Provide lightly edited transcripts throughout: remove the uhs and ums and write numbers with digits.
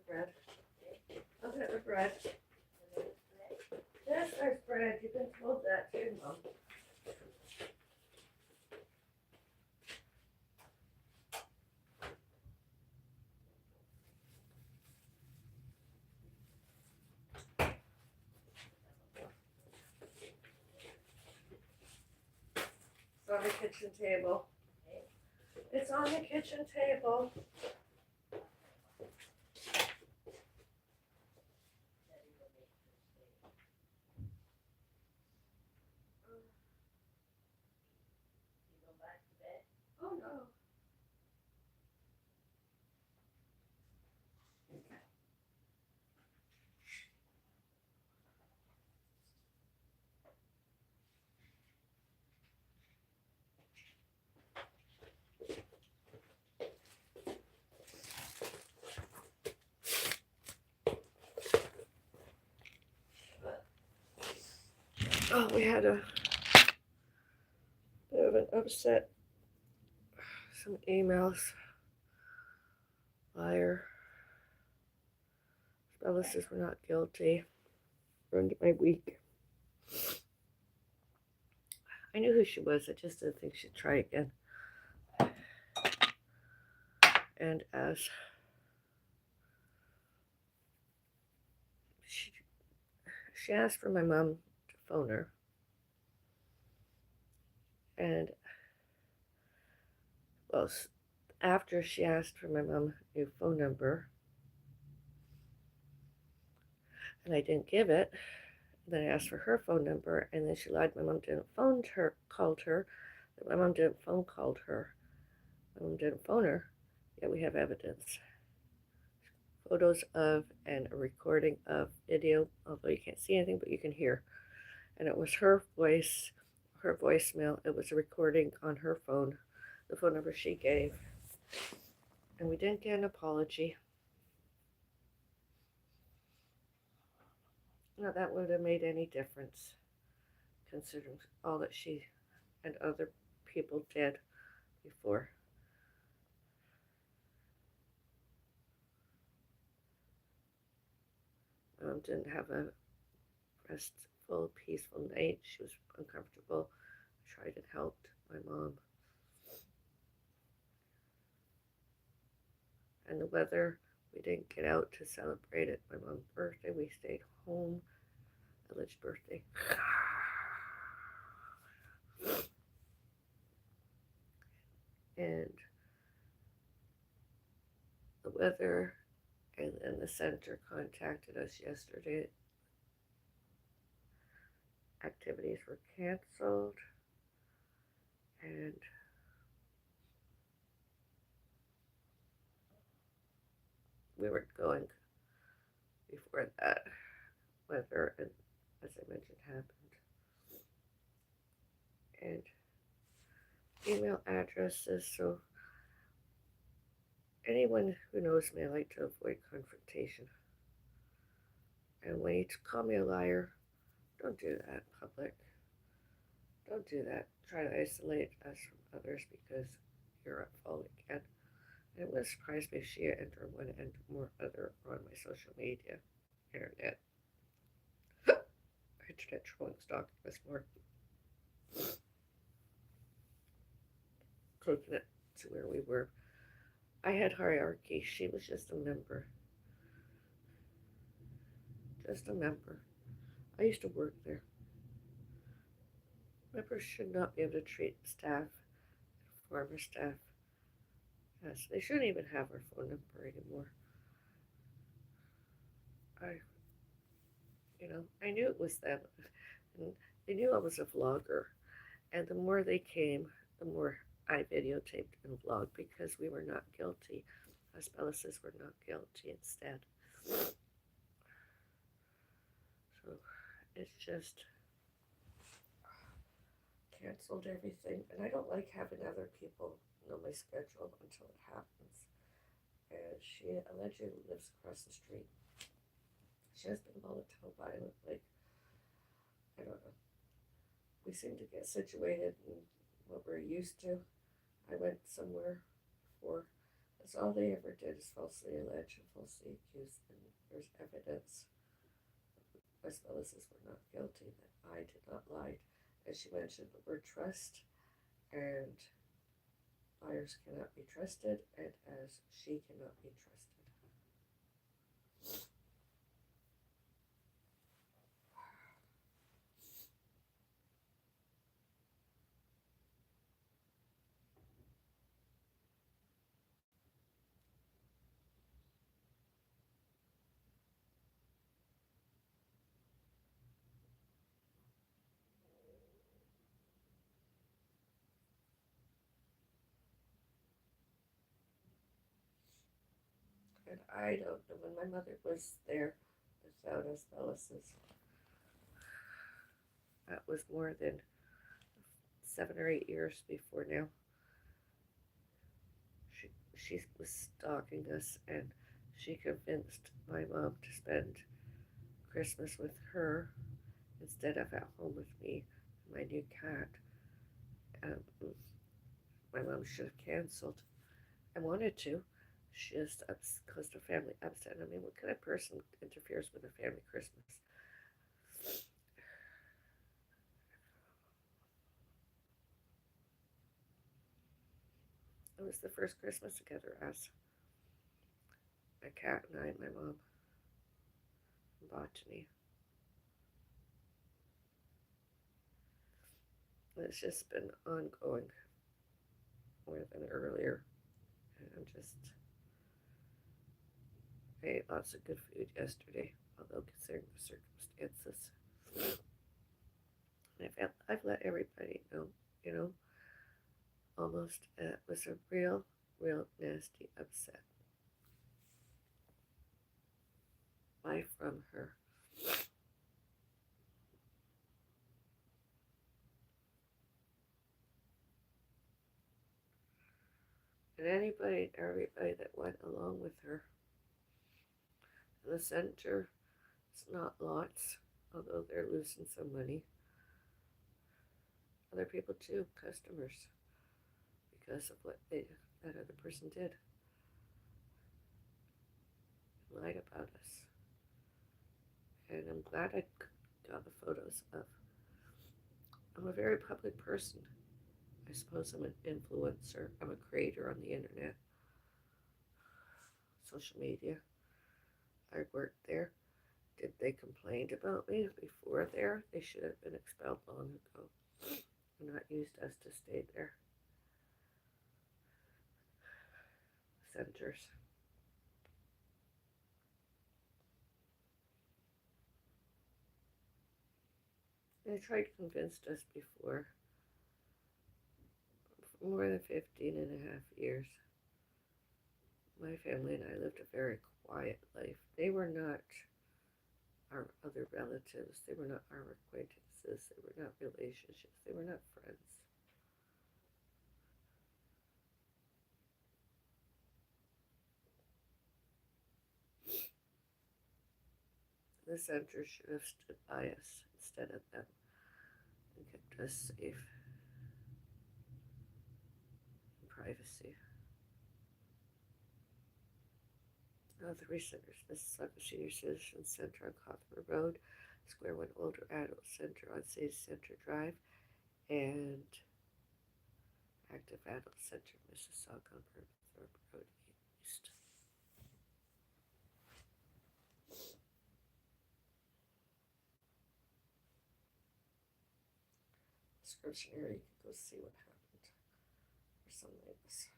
bread. I'll get the bread. Yes, there's bread. You can hold that too, Mom. It's on the kitchen table. It's on the kitchen table. Oh no. Oh, we had a bit of an upset. Some emails. Liar. Bella says we're not guilty. Ruined my week. I knew who she was. I just didn't think she'd try again. And as she asked for my mom to phone her, and well, after she asked for my mom's new phone number, and I didn't give it, then I asked for her phone number, and then she lied. My mom didn't called her. That my mom didn't called her. My mom didn't phone her. Yet we have evidence. Photos of and a recording of video, although you can't see anything, but you can hear. And it was her voice, her voicemail. It was a recording on her phone, the phone number she gave. And we didn't get an apology. Now that would have made any difference, considering all that she and other people did before. Didn't have a restful, peaceful night. She was uncomfortable. I tried and helped my mom. And the weather, we didn't get out to celebrate it. My mom's birthday, we stayed home. Village birthday. And the weather, and then the center contacted us yesterday. Activities were canceled, and we weren't going before that. Weather, and as I mentioned, happened. And email addresses, so anyone who knows me, I like to avoid confrontation. And when you call me a liar, don't do that in public. Don't do that. Try to isolate us from others because you're at fault again. And it wouldn't surprise me if she and one and more other on my social media, internet. Internet trolling stalking us more. Taking it to where we were. I had hierarchy. She was just a member. Just a member. I used to work there. Members should not be able to treat staff, former staff, as they shouldn't even have our phone number anymore. I knew it was them, and they knew I was a vlogger. And the more they came, the more I videotaped and vlogged because we were not guilty. Us Bellises were not guilty instead. So it's just canceled everything. And I don't like having other people know my schedule until it happens. And she allegedly lives across the street. She has been volatile, violent, like, I don't know. We seem to get situated in what we're used to. I went somewhere before That's all they ever did is falsely allege and falsely accuse, and there's evidence as well as were not guilty that I did not lie. As she mentioned the word trust, and liars cannot be trusted, and as she cannot be trusted. And I don't know when my mother was there without us Bellises. That was more than 7 or 8 years before now. She was stalking us, and she convinced my mom to spend Christmas with her instead of at home with me and my new cat. Um, my mom should have canceled. I wanted to. She just caused her family upset. I mean, what kind of person interferes with a family Christmas? It was the first Christmas together as my cat and I and my mom in botany. It's just been ongoing more than earlier. And I ate lots of good food yesterday, although considering the circumstances. And I've let everybody know, you know, almost it was a real nasty upset by from her. And everybody that went along with her. In the center, it's not lots, although they're losing some money. Other people too, customers, because of what that other person did. Lied about us. And I'm glad I got the photos of. I'm a very public person. I suppose I'm an influencer. I'm a creator on the internet, social media. I worked there. Did they complain about me before there? They should have been expelled long ago and not used us to stay there. Centers. They tried to convince us before for more than 15 and a half years. My family and I lived a very quiet life. They were not our other relatives. They were not our acquaintances. They were not relationships. They were not friends. The center should have stood by us instead of them and kept us safe in privacy. Now, the three centers: Mississauga Senior Citizen Center on Cawthron Road, Square One Older Adult Center on City Center Drive, and Active Adult Center Mississauga on Burnsthorpe Road East. Description area, you can go see what happened or something like this.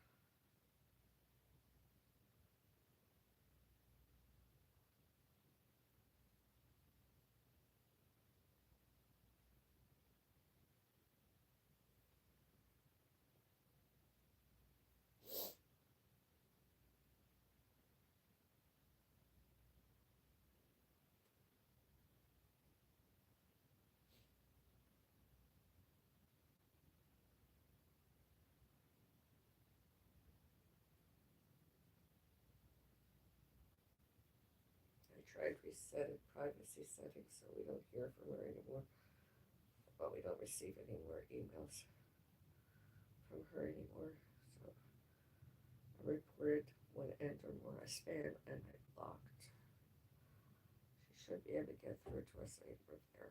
I tried resetting privacy settings so we don't hear from her anymore. Well, we don't receive any more emails from her anymore. So I reported would enter more spam and it blocked. She should be able to get through to us later there.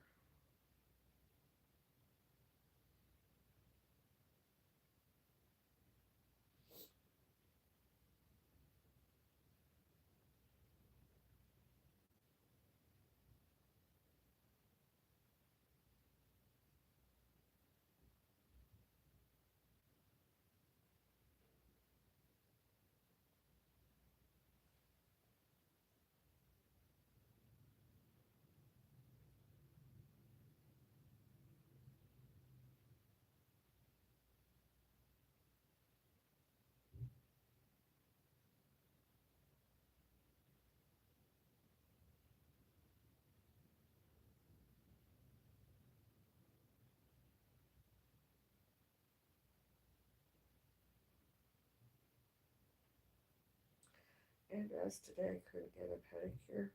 And as today I couldn't get a pedicure,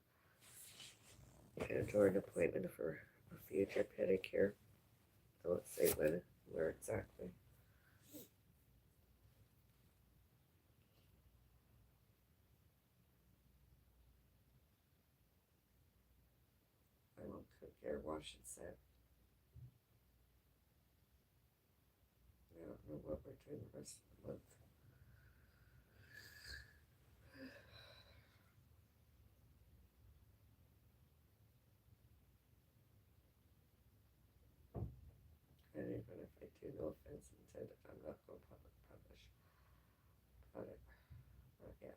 and or an appointment for a future pedicure. Don't say when, where exactly. I won't cook hair, wash, and set. I don't know what we're doing the rest of the month. And even if I do, no offense intended, I'm not going to publish about it. Not yet.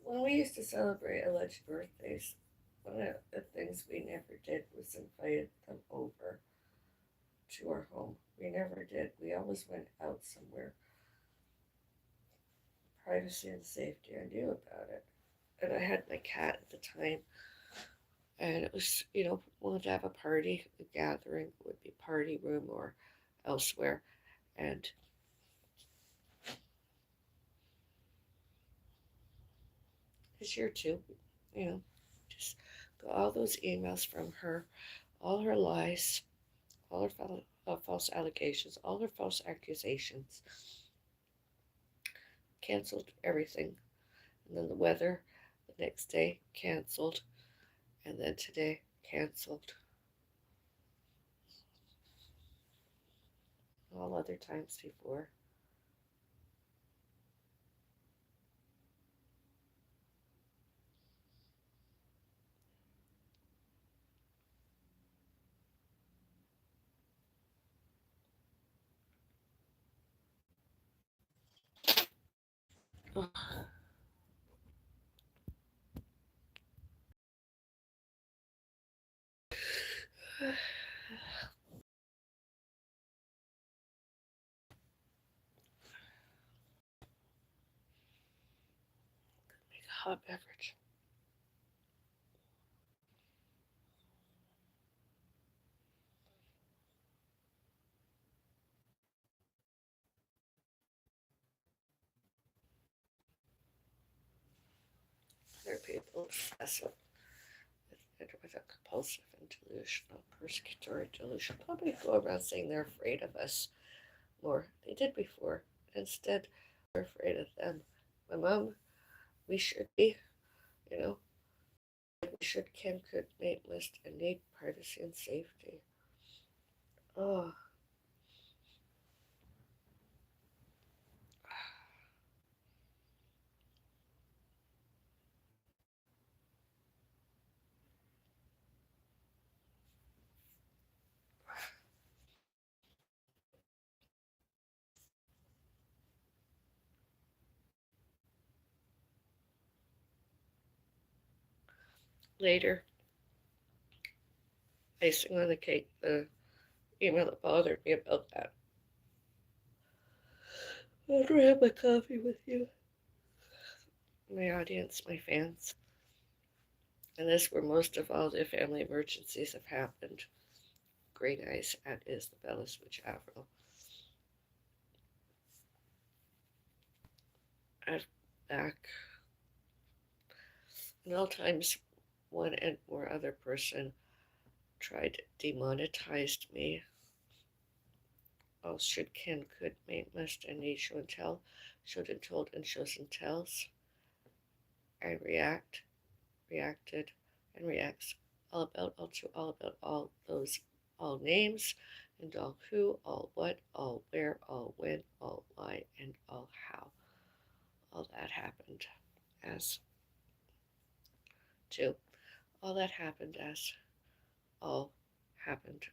when we used to celebrate alleged birthdays, one of the things we never did was invited them over to our home. We never did. We always went out somewhere. Privacy and safety. I knew about it. And I had my cat at the time. And it was, wanted to have a party, a gathering, it would be party room or elsewhere. And this year too, you know, just got all those emails from her, all her lies, all her false allegations, all her false accusations, canceled everything. And then the weather, the next day, canceled. And then today, canceled. All other times before. Oh, make a hot beverage. Other people obsess with a compulsive and delusional, persecutory delusion. Probably go around saying they're afraid of us more. They did before. Instead, we're afraid of them. My mom, we should be, you know, we should can, could, mate, list, and need privacy and safety. Oh, later, icing on the cake, the email that bothered me about that. After I have my coffee with you, my audience, my fans. And this is where most of all the family emergencies have happened. Green Eyes at Isabella Switch Avril. At back, and all times one and or other person tried demonetized me. All should, can, could, may, must, and need, show and tell, showed and told, and shows and tells, and reacted, and reacts. All about, all to, all about, all those, all names, and all who, all what, all where, all when, all why, and all how. All that happened as to. All that happened as all happened.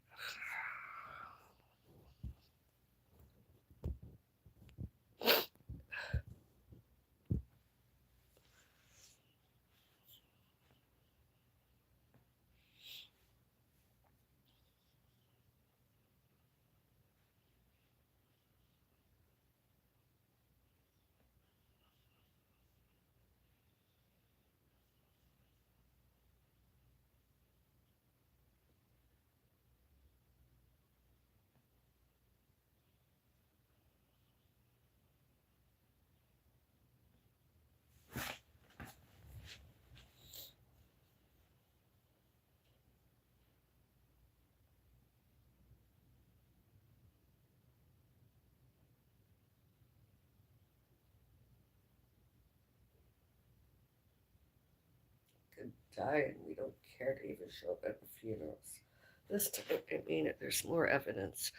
Could die and we don't care to even show up at the funerals. This time, I mean it, there's more evidence.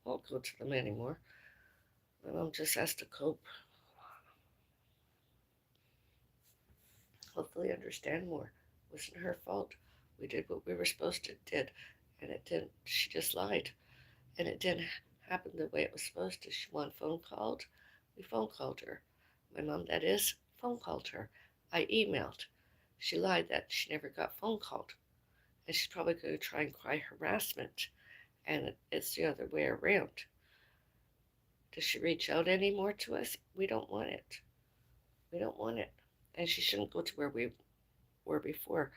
I won't go to them anymore. My mom just has to cope. Hopefully understand more. It wasn't her fault. We did what we were supposed to did, and it didn't. She just lied, and it didn't happen the way it was supposed to. She wanted phone called. We phone called her. My mom, that is, phone called her. I emailed. She lied that she never got phone called, and she's probably going to try and cry harassment, and it's the other way around. Does she reach out anymore to us? We don't want it. We don't want it. And she shouldn't go to where we were before.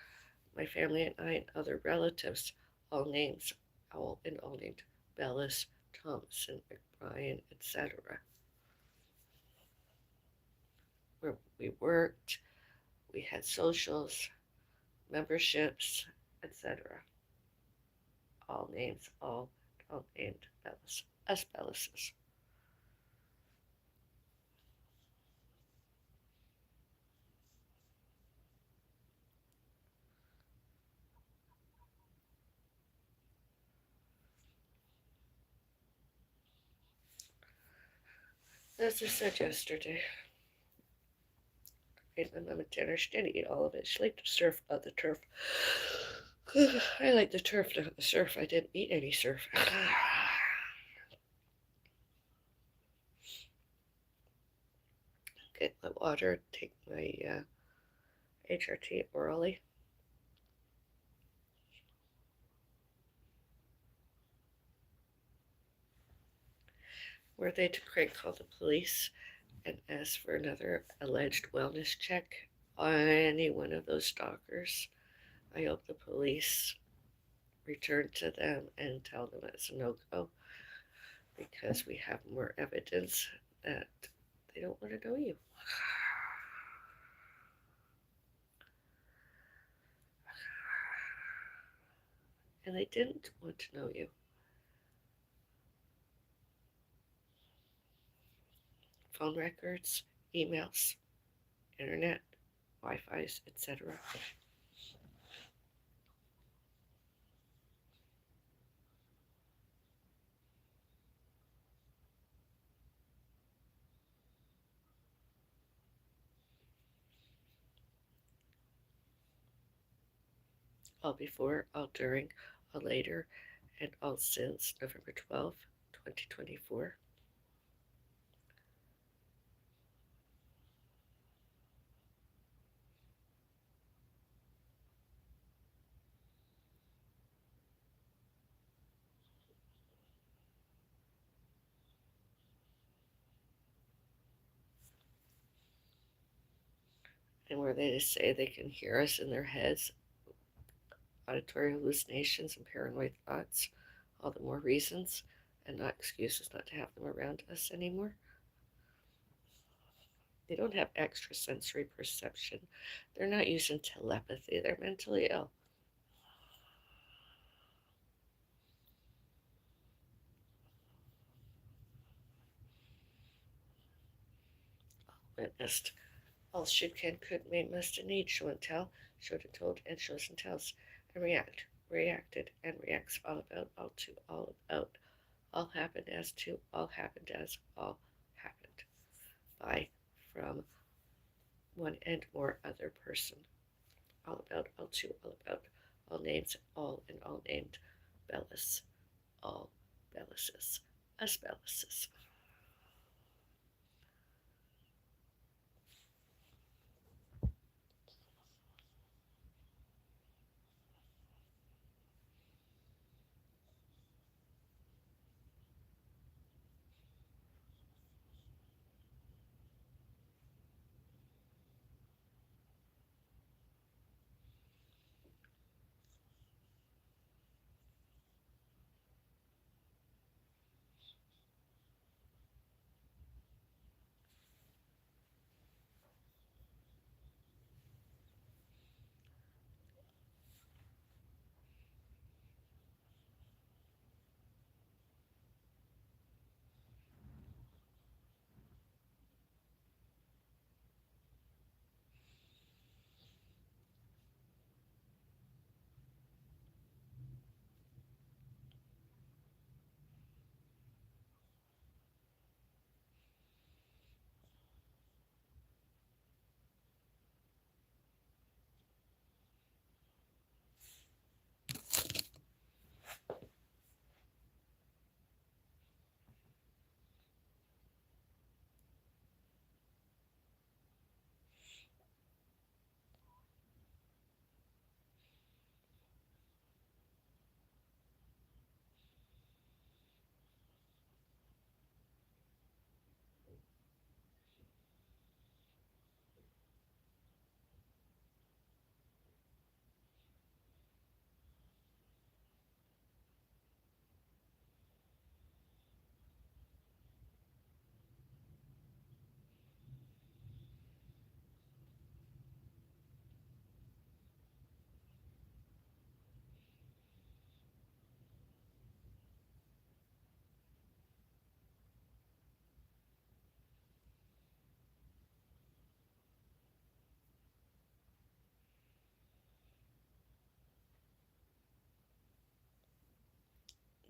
My family and I and other relatives, all names, all named Bellis, Thompson, McBrien, etc. Where we worked, we had socials, memberships, etc. All names, all named Bellis, us Bellises. As I said yesterday, I made my mom a dinner. She didn't eat all of it. She liked the surf, not the turf. I like the turf, not the surf. I didn't eat any surf. Get my water, take my HRT orally. Were they to Craig call the police and ask for another alleged wellness check on any one of those stalkers? I hope the police return to them and tell them it's a no-go because we have more evidence that they don't want to know you. And they didn't want to know you. Phone records, emails, internet, Wi-Fi's, etc. All before, all during, all later, and all since November 12th, 2024. And where they just say they can hear us in their heads, auditory hallucinations and paranoid thoughts, all the more reasons and not excuses not to have them around us anymore. They don't have extrasensory perception. They're not using telepathy. They're mentally ill. Witnessed. All should, can, could, may, must, and need, show and tell, showed and told, and shows and tells, and reacted, and reacts, all about, all to, all about, all happened as to, all happened as, all happened by, from, one and more other person. All about, all to, all about, all names, all and all named, Bellis, all Bellises, us Bellises.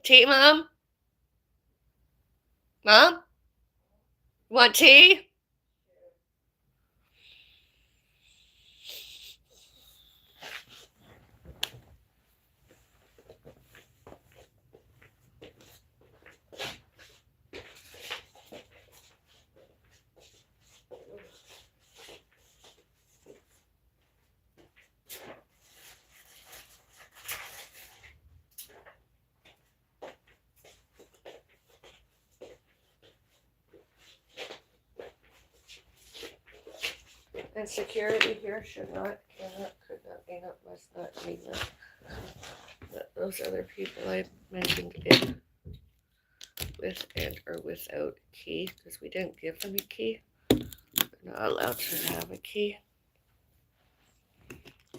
Tea, Mom? Mom? Want tea? And security here should not, cannot, could not, may not, must not, need not. Those other people I mentioned in with and or without key, because we didn't give them a key. They're not allowed to have a key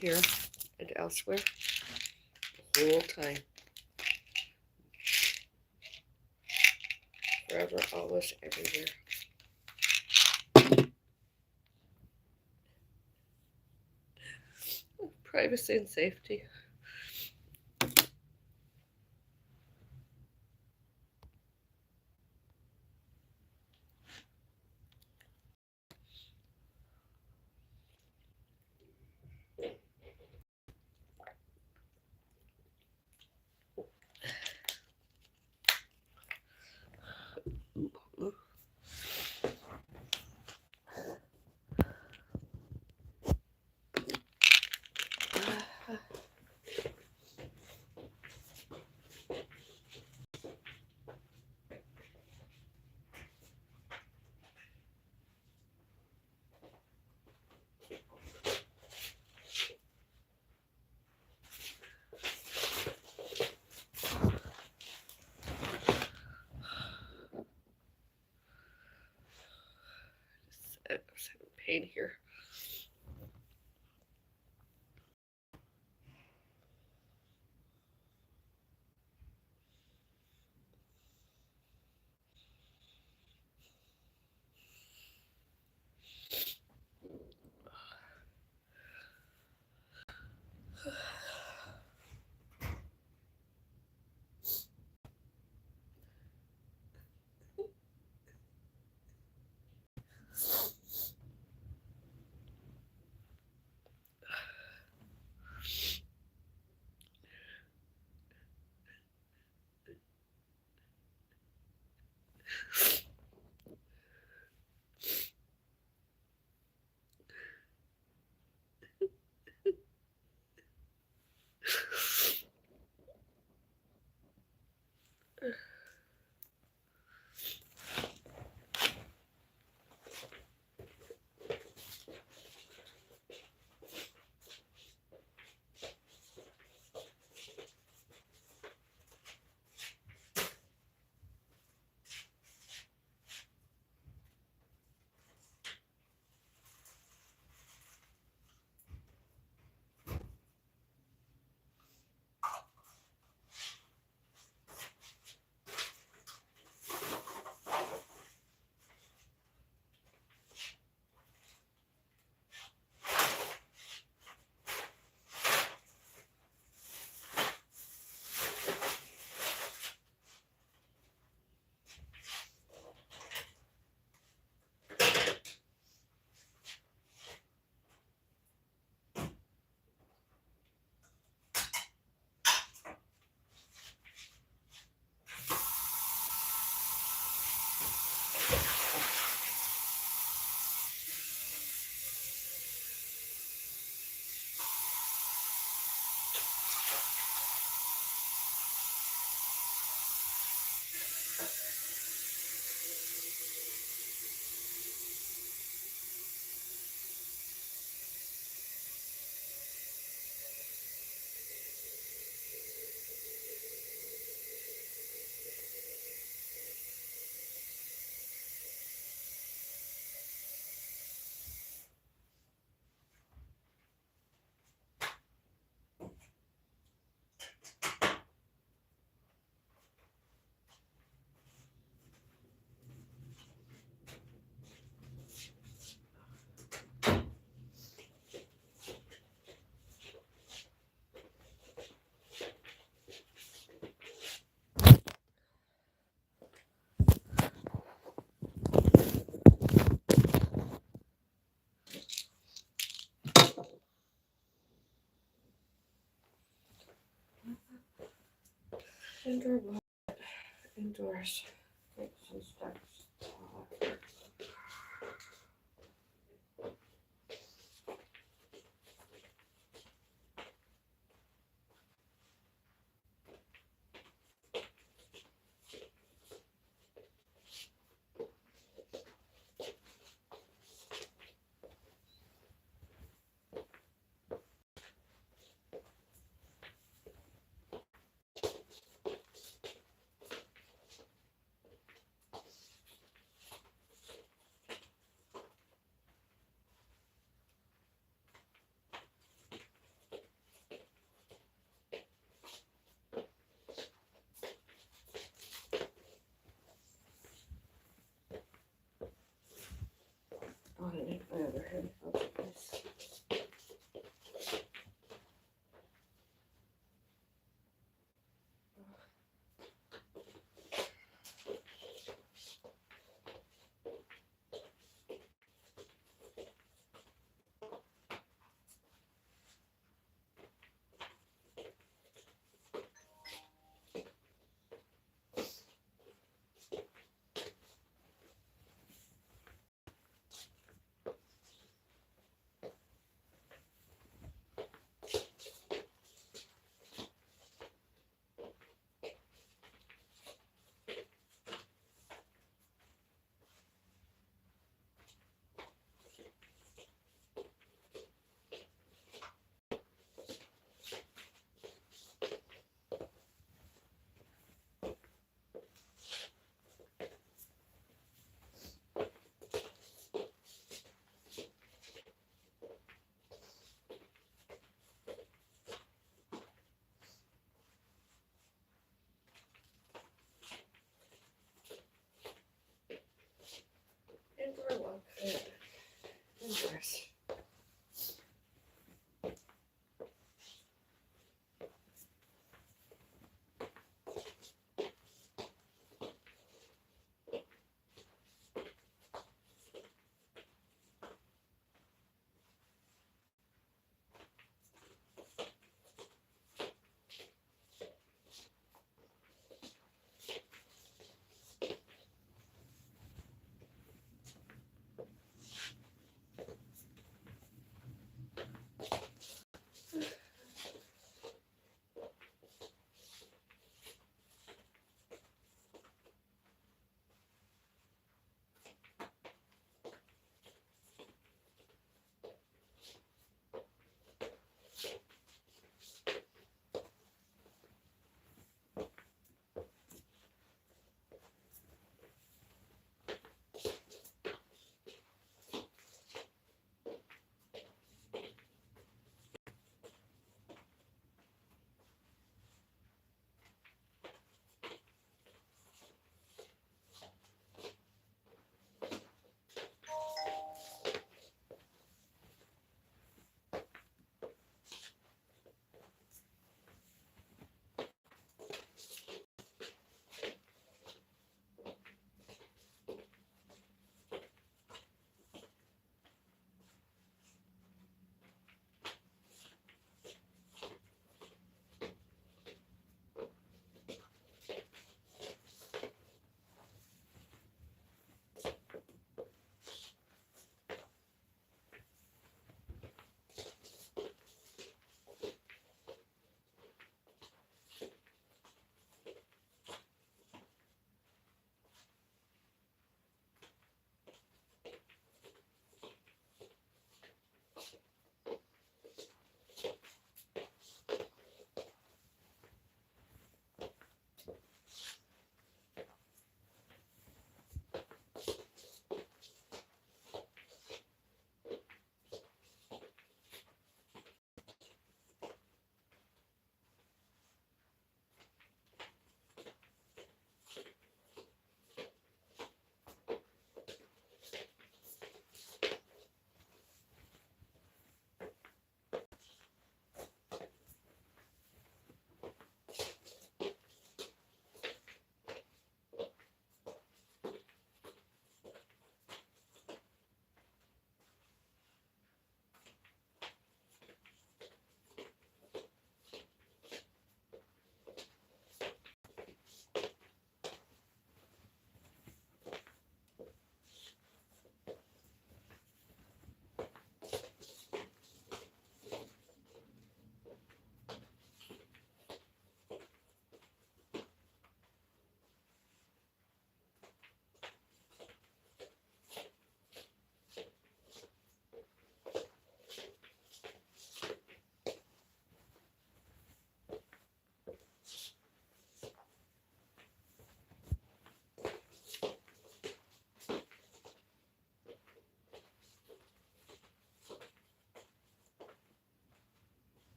here and elsewhere the whole time. Forever, always, everywhere. Privacy and safety. I'm having pain here. Indoor what? Indoors. Make some steps. Oh, I need my other headphones. Indoor one. Indoors.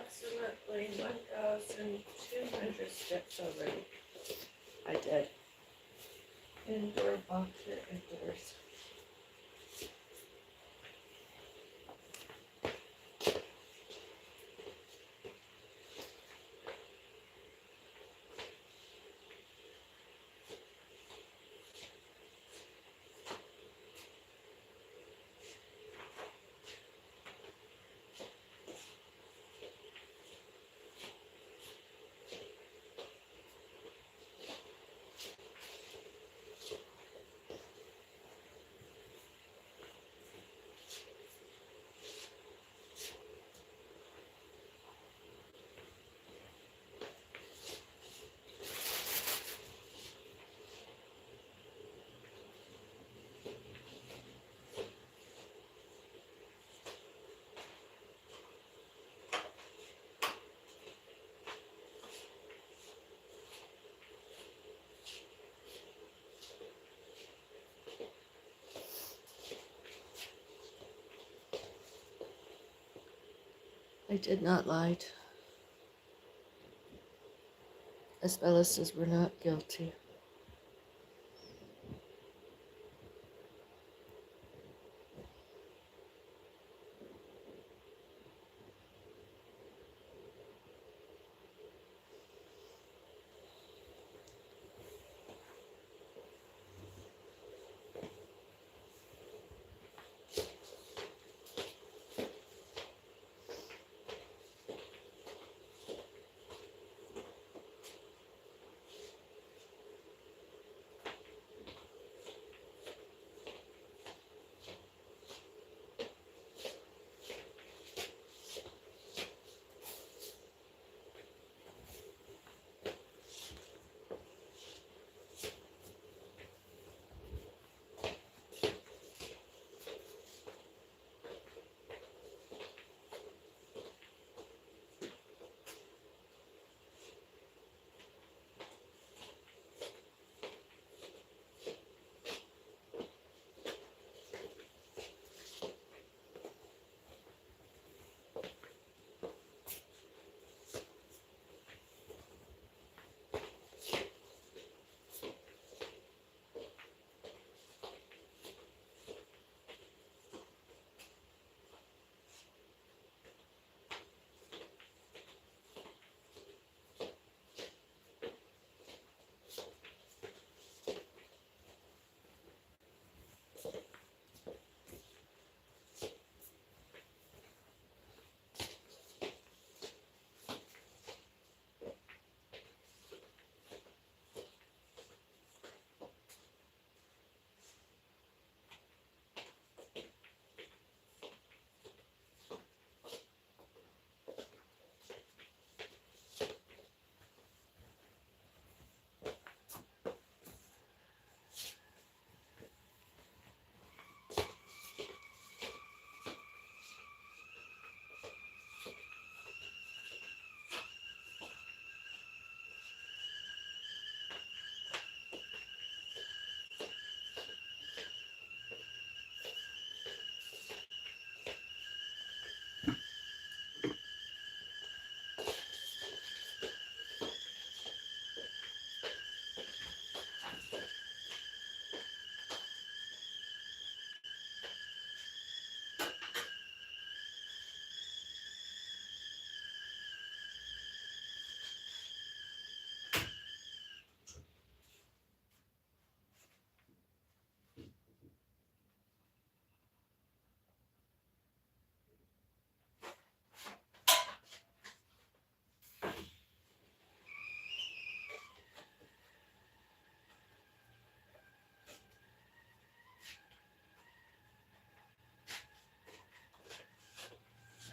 approximately 1,200 steps already. I did. Indoor boxer indoors. I did not lie. Isabella says we're not guilty.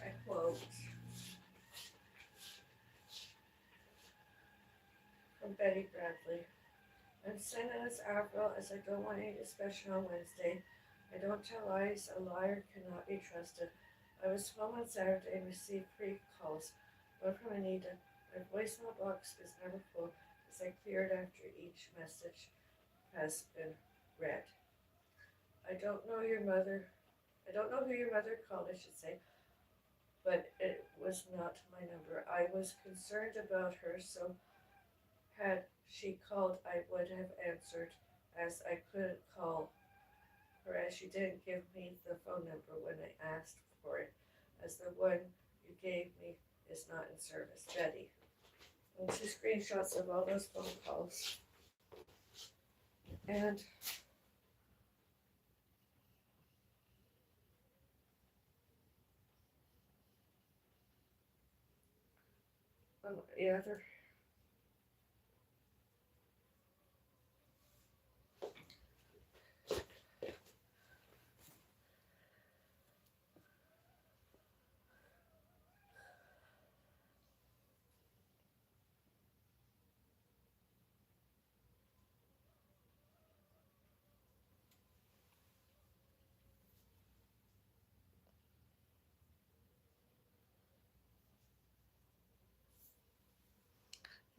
I quote from Betty Bradley. I'm sending this Avril as I don't want anything special on Wednesday. I don't tell lies. A liar cannot be trusted. I was home on Saturday and received 3 calls. One from Anita. My voicemail box is never full as I clear it after each message has been read. I don't know your mother. I don't know who your mother called, I should say, but it was was not my number. I was concerned about her, so had she called, I would have answered, as I couldn't call her, as she didn't give me the phone number when I asked for it, as the one you gave me is not in service. Betty. And two screenshots of all those phone calls. And yeah, they're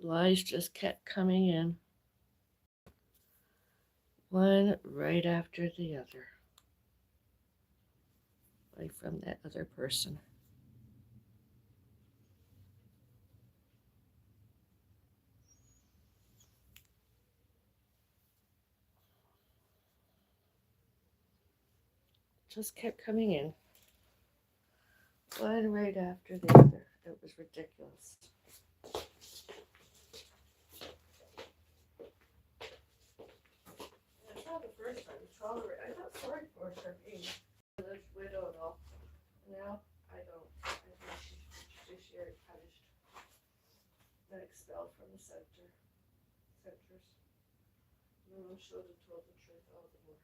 lies just kept coming in, one right after the other, like from that other person. Just kept coming in, one right after the other. It was ridiculous. It's not the first time. I felt sorry for her being a widow and all. Now I don't. I think she should be judiciary punished and expelled from the centers. Should have told the truth all the more.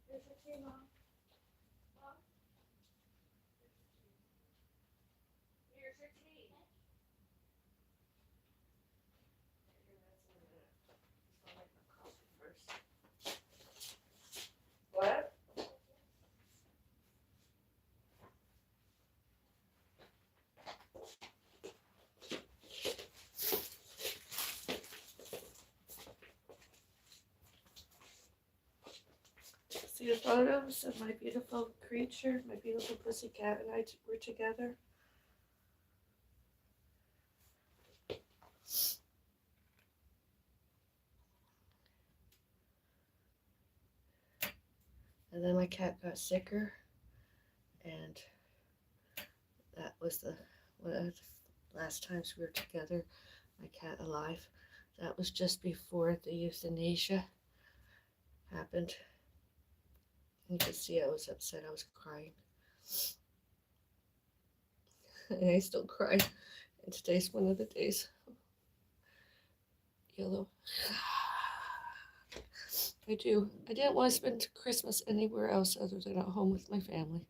Here's your tea, Mom. Mom, here's your tea. Here, that's in a minute. I'll make my coffee first. What? See the photos of my beautiful creature, my beautiful pussycat, and I were together. And then my cat got sicker, and that was one of the last times we were together, my cat alive. That was just before the euthanasia happened. You could see I was upset, I was crying. And I still cry. And today's one of the days. Yellow. I do. I didn't want to spend Christmas anywhere else other than at home with my family.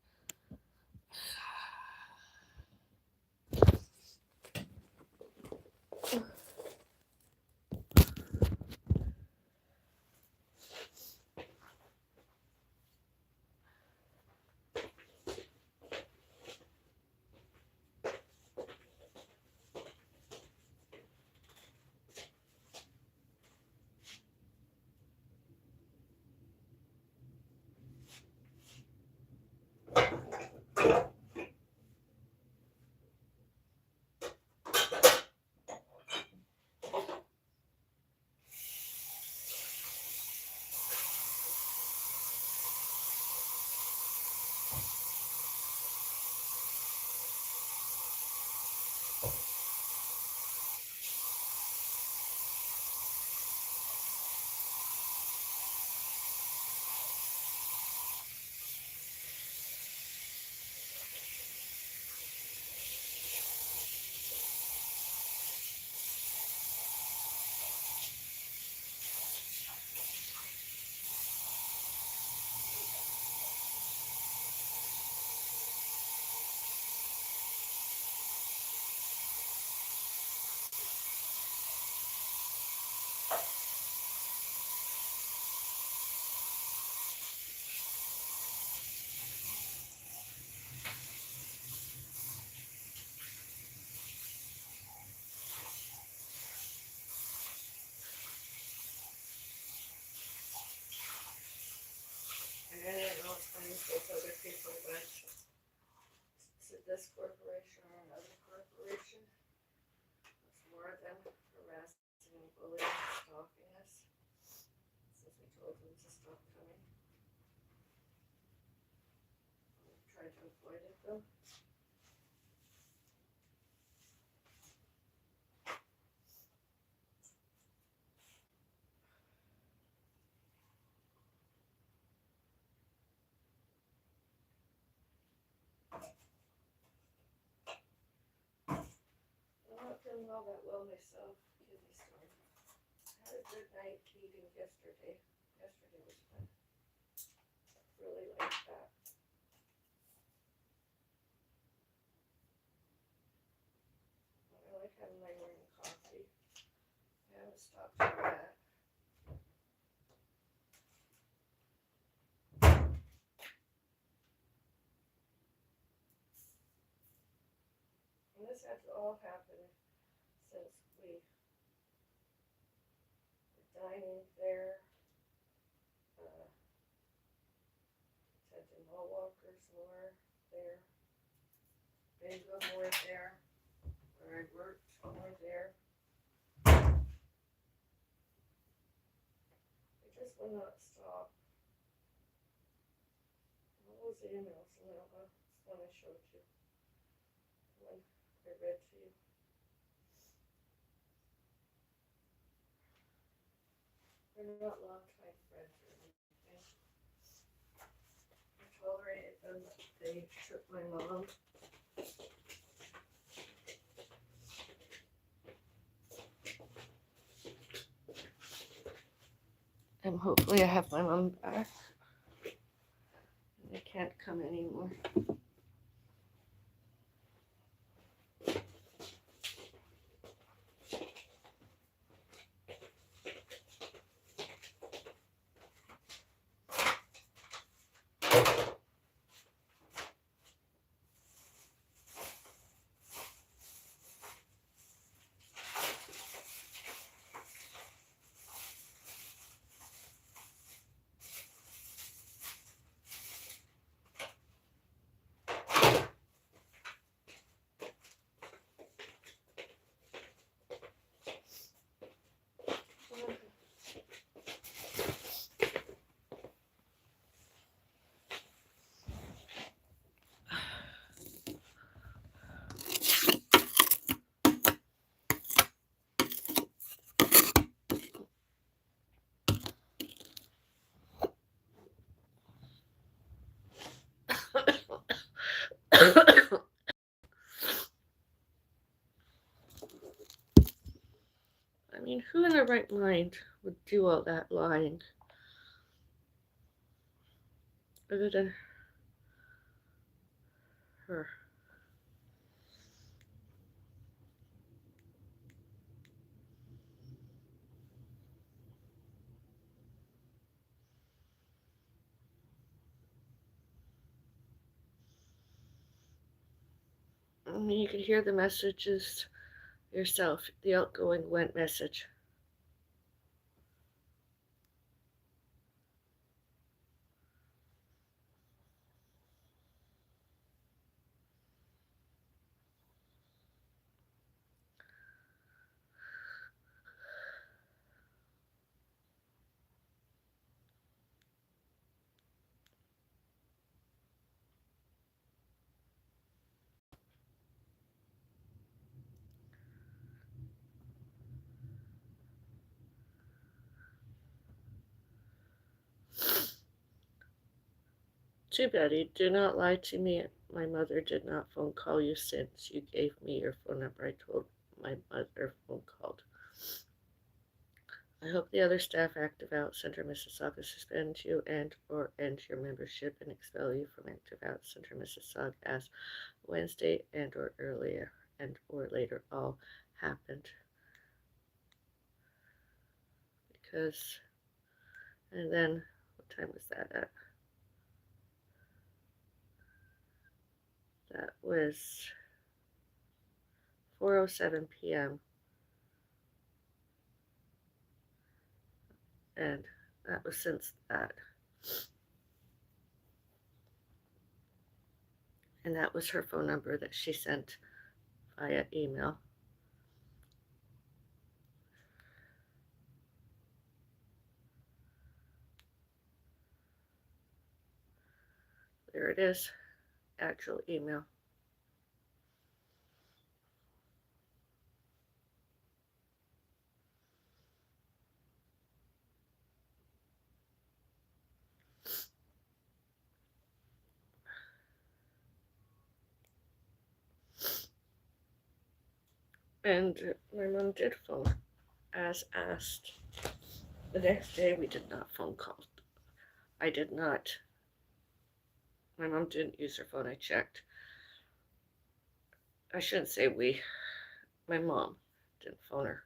to avoid it though. I'm not feeling all that well myself. Kidney stone. I had a good night eating yesterday. Yesterday was fun. Really like that. I like having my morning coffee. I haven't stopped doing that. And this had to all happen since we were dining there. Attending Mall Walkers more there. Bingo more there. Where I worked more there. It just will not stop. What was the emails? No, that's one I showed you. One I read to you. We're not long-time friends or anything. I tolerated them. They took my mom. And hopefully I have my mom back. They can't come anymore. I mean, who in their right mind would do all that lying? Other than her. I mean, you could hear the messages yourself, the outgoing went message. Too Betty, do not lie to me. My mother did not phone call you since you gave me your phone number. I told my mother phone called. I hope the other staff active out Center Mississauga suspend you and or end your membership and expel you from active out Center Mississauga as Wednesday and or earlier and or later all happened. Because, and then, what time was that at? That was 4:07 p.m. And that was since that. And that was her phone number that she sent via email. There it is. actual email. And my mom did phone as asked. The next day we did not phone call. I did not. My mom didn't use her phone. I checked. I shouldn't say we. My mom didn't phone her.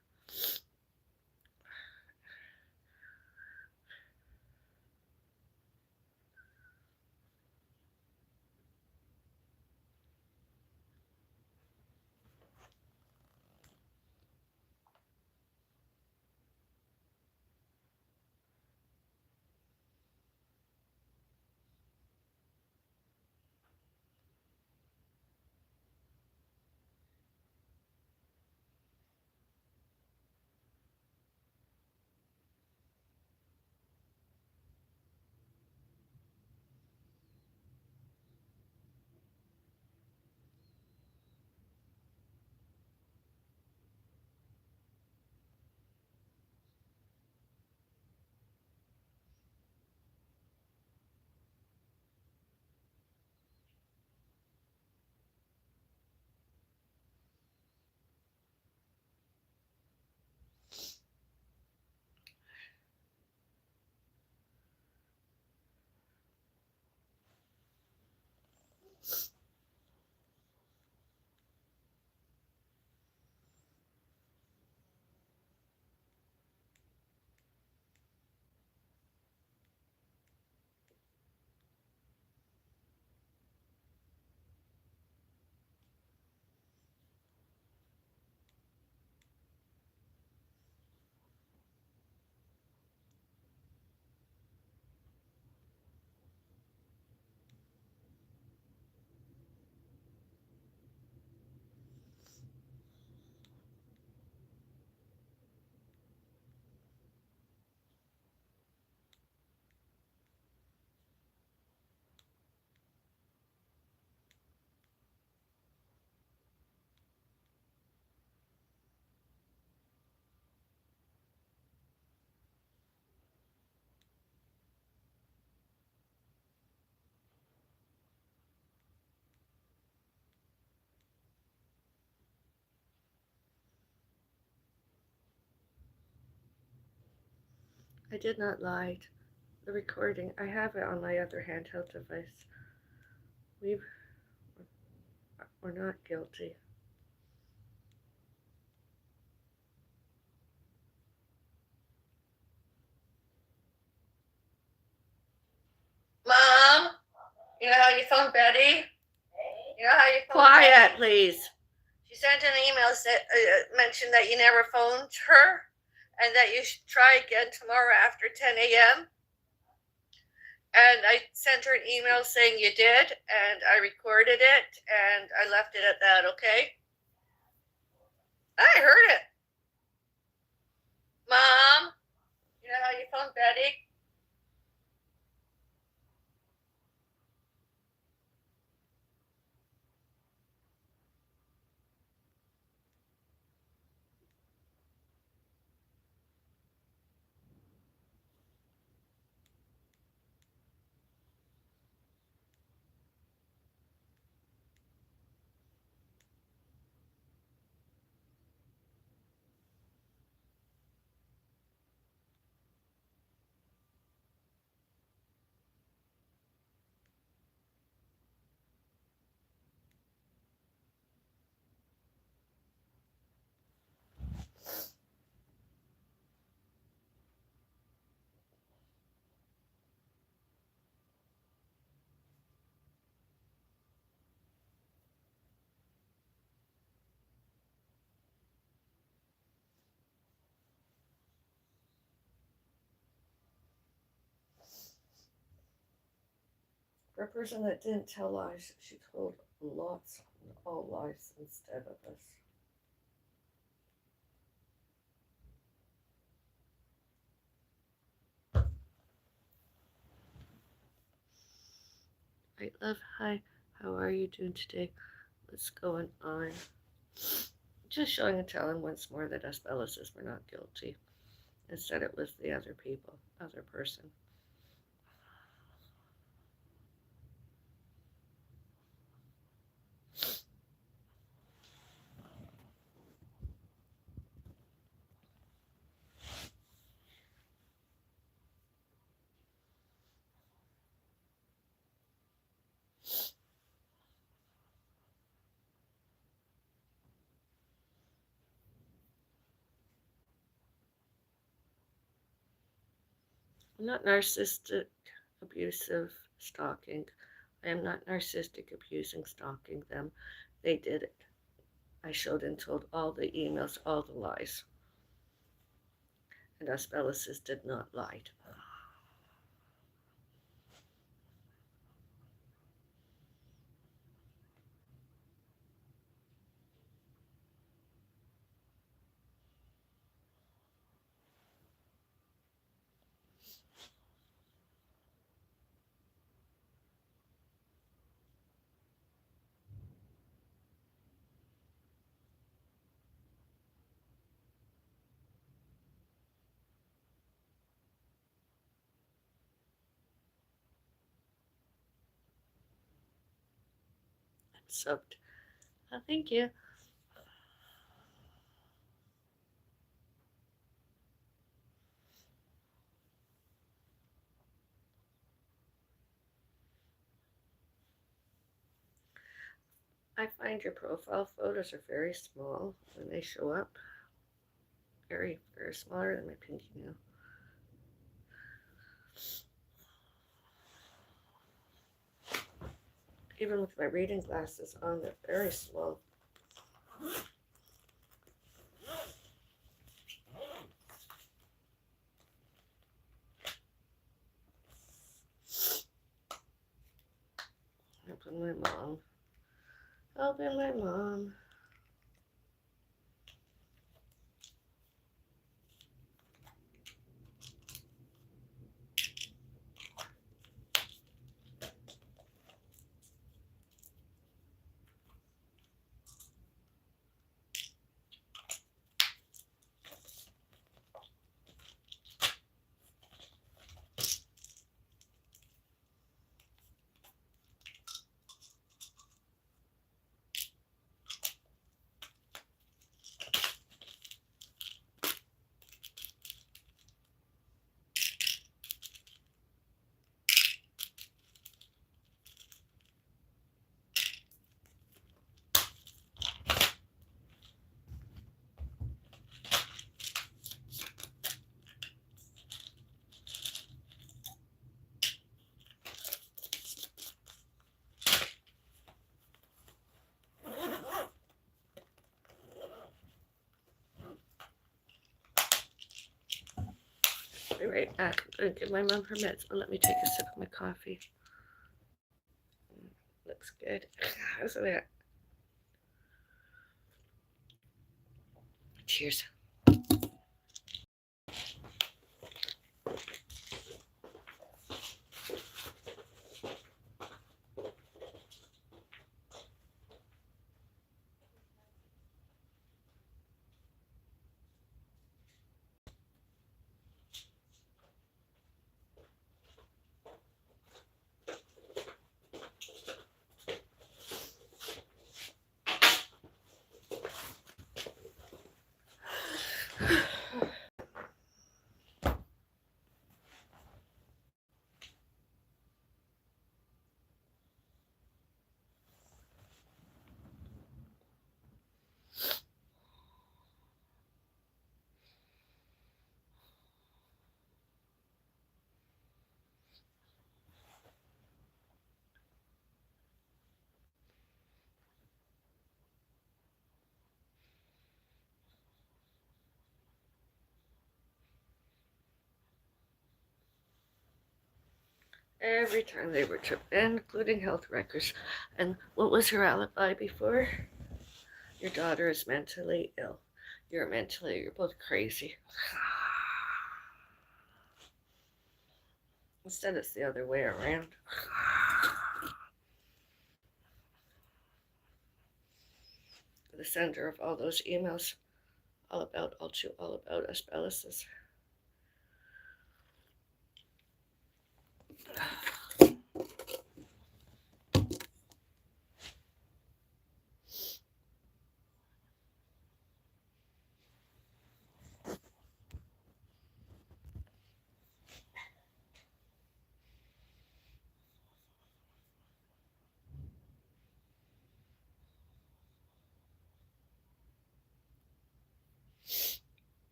I did not lie. The recording, I have it on my other handheld device. We're not guilty. Mom, you know how you phone Betty? You know how you phone Quiet, Betty? Please. She sent an email that mentioned that you never phoned her and that you should try again tomorrow after 10 a.m. And I sent her an email saying you did, and I recorded it, and I left it at that, okay? I heard it. Mom, you know how you phone Betty? For a person that didn't tell lies, she told lots, all lies instead of this. I love, hi, How are you doing today? What's going on? Just showing and telling once more that us Bellises were not guilty. Instead, it was the other people, other person. I'm not narcissistic, abusive, stalking. I am not narcissistic, abusing, stalking them. They did it. I showed and told all the emails, all the lies. And us Bellises did not lie. I'm soaked. Oh, thank you. I find your profile photos are very small when they show up. Very, very smaller than my pinky nail. Even with my reading glasses on, they're very small. Helping my mom. Helping my mom. Be right back. I'm gonna give my mom her meds, but let me take a sip of my coffee. Looks good. How's it? Cheers. Every time they were tripped, including health records. And what was her alibi before? Your daughter is mentally ill. You're both crazy. Instead, it's the other way around. sender of all those emails all about us Bellises.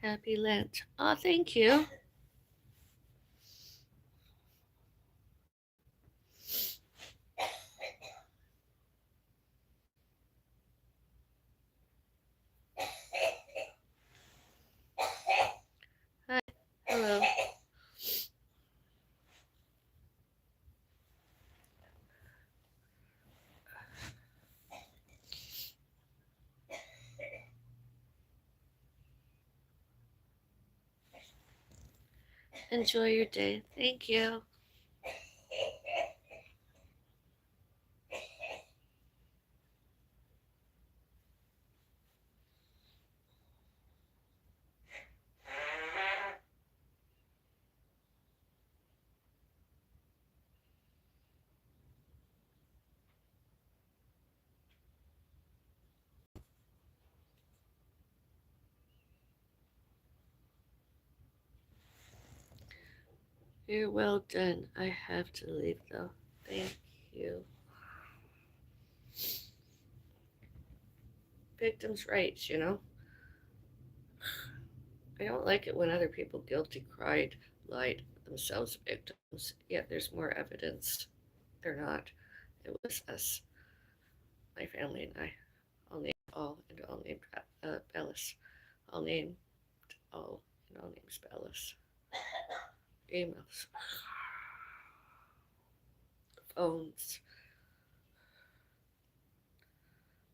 Happy Lent. Oh, thank you. Hi. Hello. Enjoy your day. Thank you. You're well done. I have to leave though. Thank you. Victims' rights, you know? I don't like it when other people guilty cried, lied themselves victims, yet there's more evidence. They're not. It was us, my family and I. I'll name all and all named Bellis. I'll name all and all names Bellis. Emails. Phones.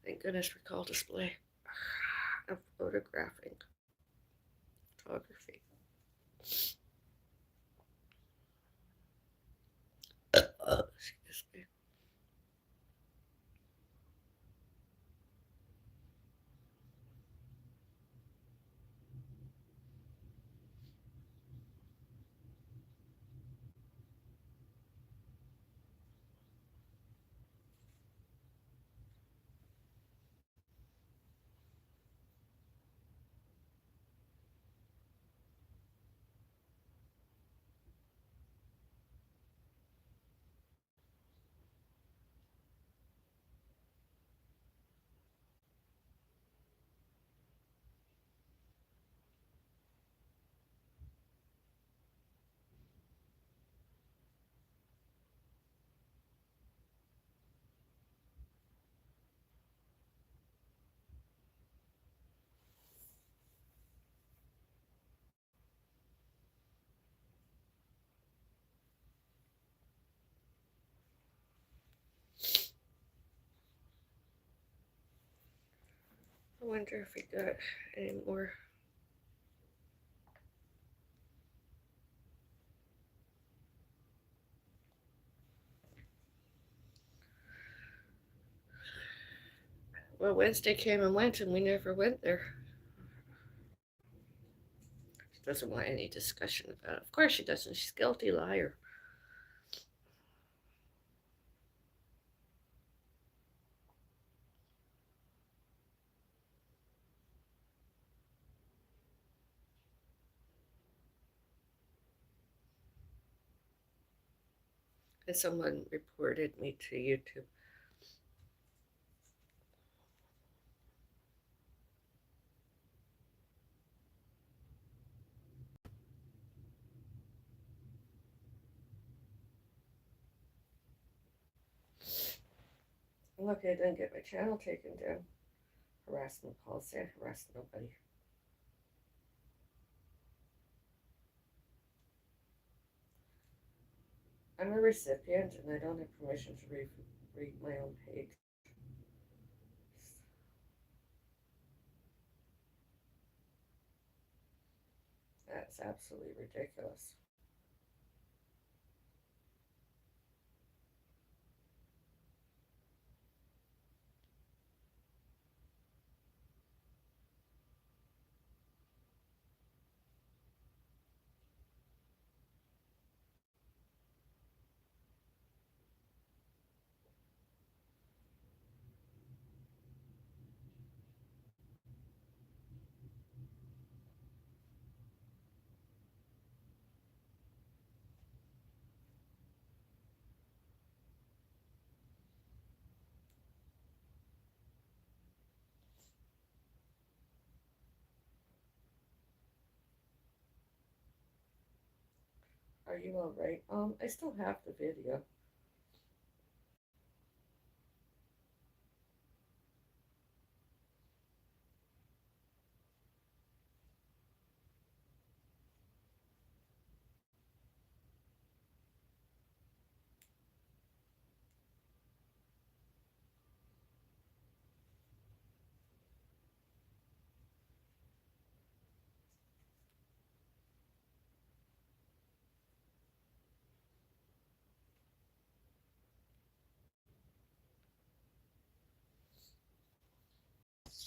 Thank goodness for call display. And photographing. Photography. Excuse me. I wonder if we got any more. Well, Wednesday came and went, and we never went there. She doesn't want any discussion about it. Of course she doesn't. She's a guilty liar. And someone reported me to YouTube. Lucky I didn't get my channel taken down. Harassment calls. I harassed nobody. I'm a recipient and I don't have permission to read my own page. That's absolutely ridiculous. Are you alright? I still have the video.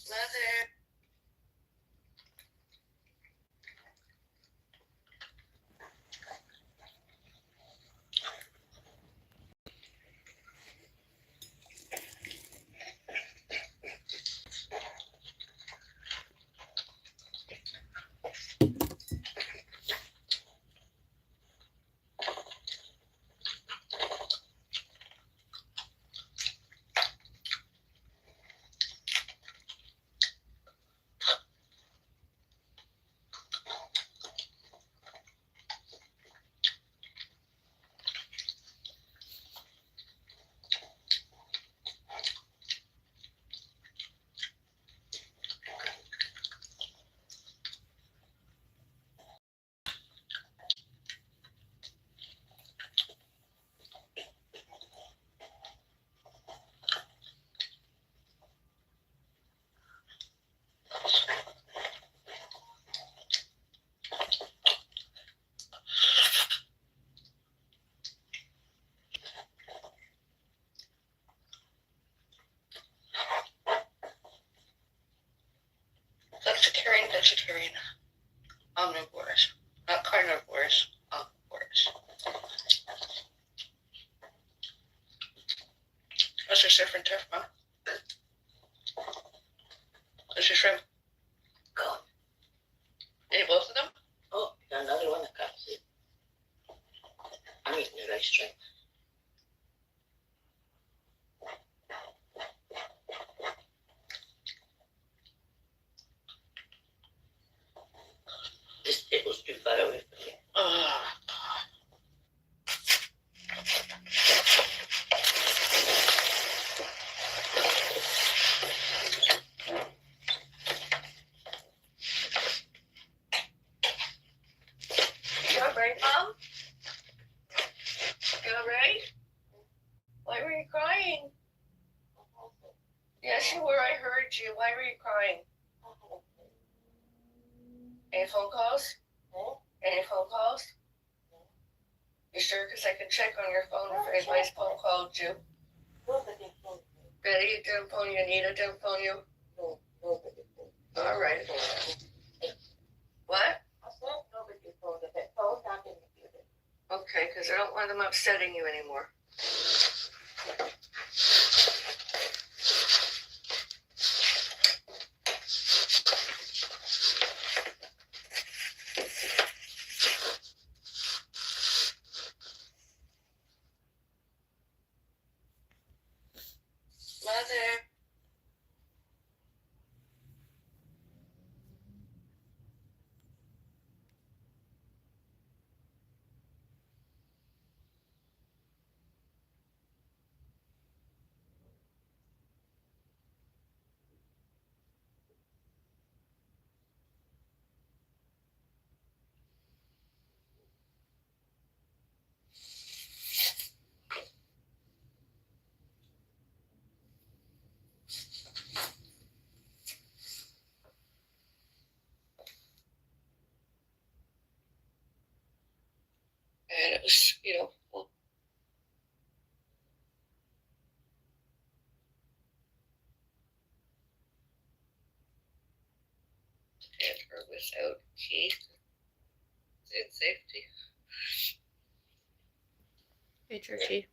Mother. Vegetarian. Omnivores. Not carnivores. Omnivores. What's your different turf, Mom? What's your shrimp? Gone. Any both of them? Oh, got another one that got it. I'm eating the rice shrimp. This table's too far away from me. You alright, Mom? You alright? Why were you crying? Yes, you were. I heard you. Why were you crying? Any phone calls? Any phone calls? You sure? Because I can check on your phone if anybody's phone called you. Betty didn't phone you. Anita didn't phone you? No. All right. What? Okay, because I don't want them upsetting you anymore. Mother. without Keith in safety. Hey, Churchy.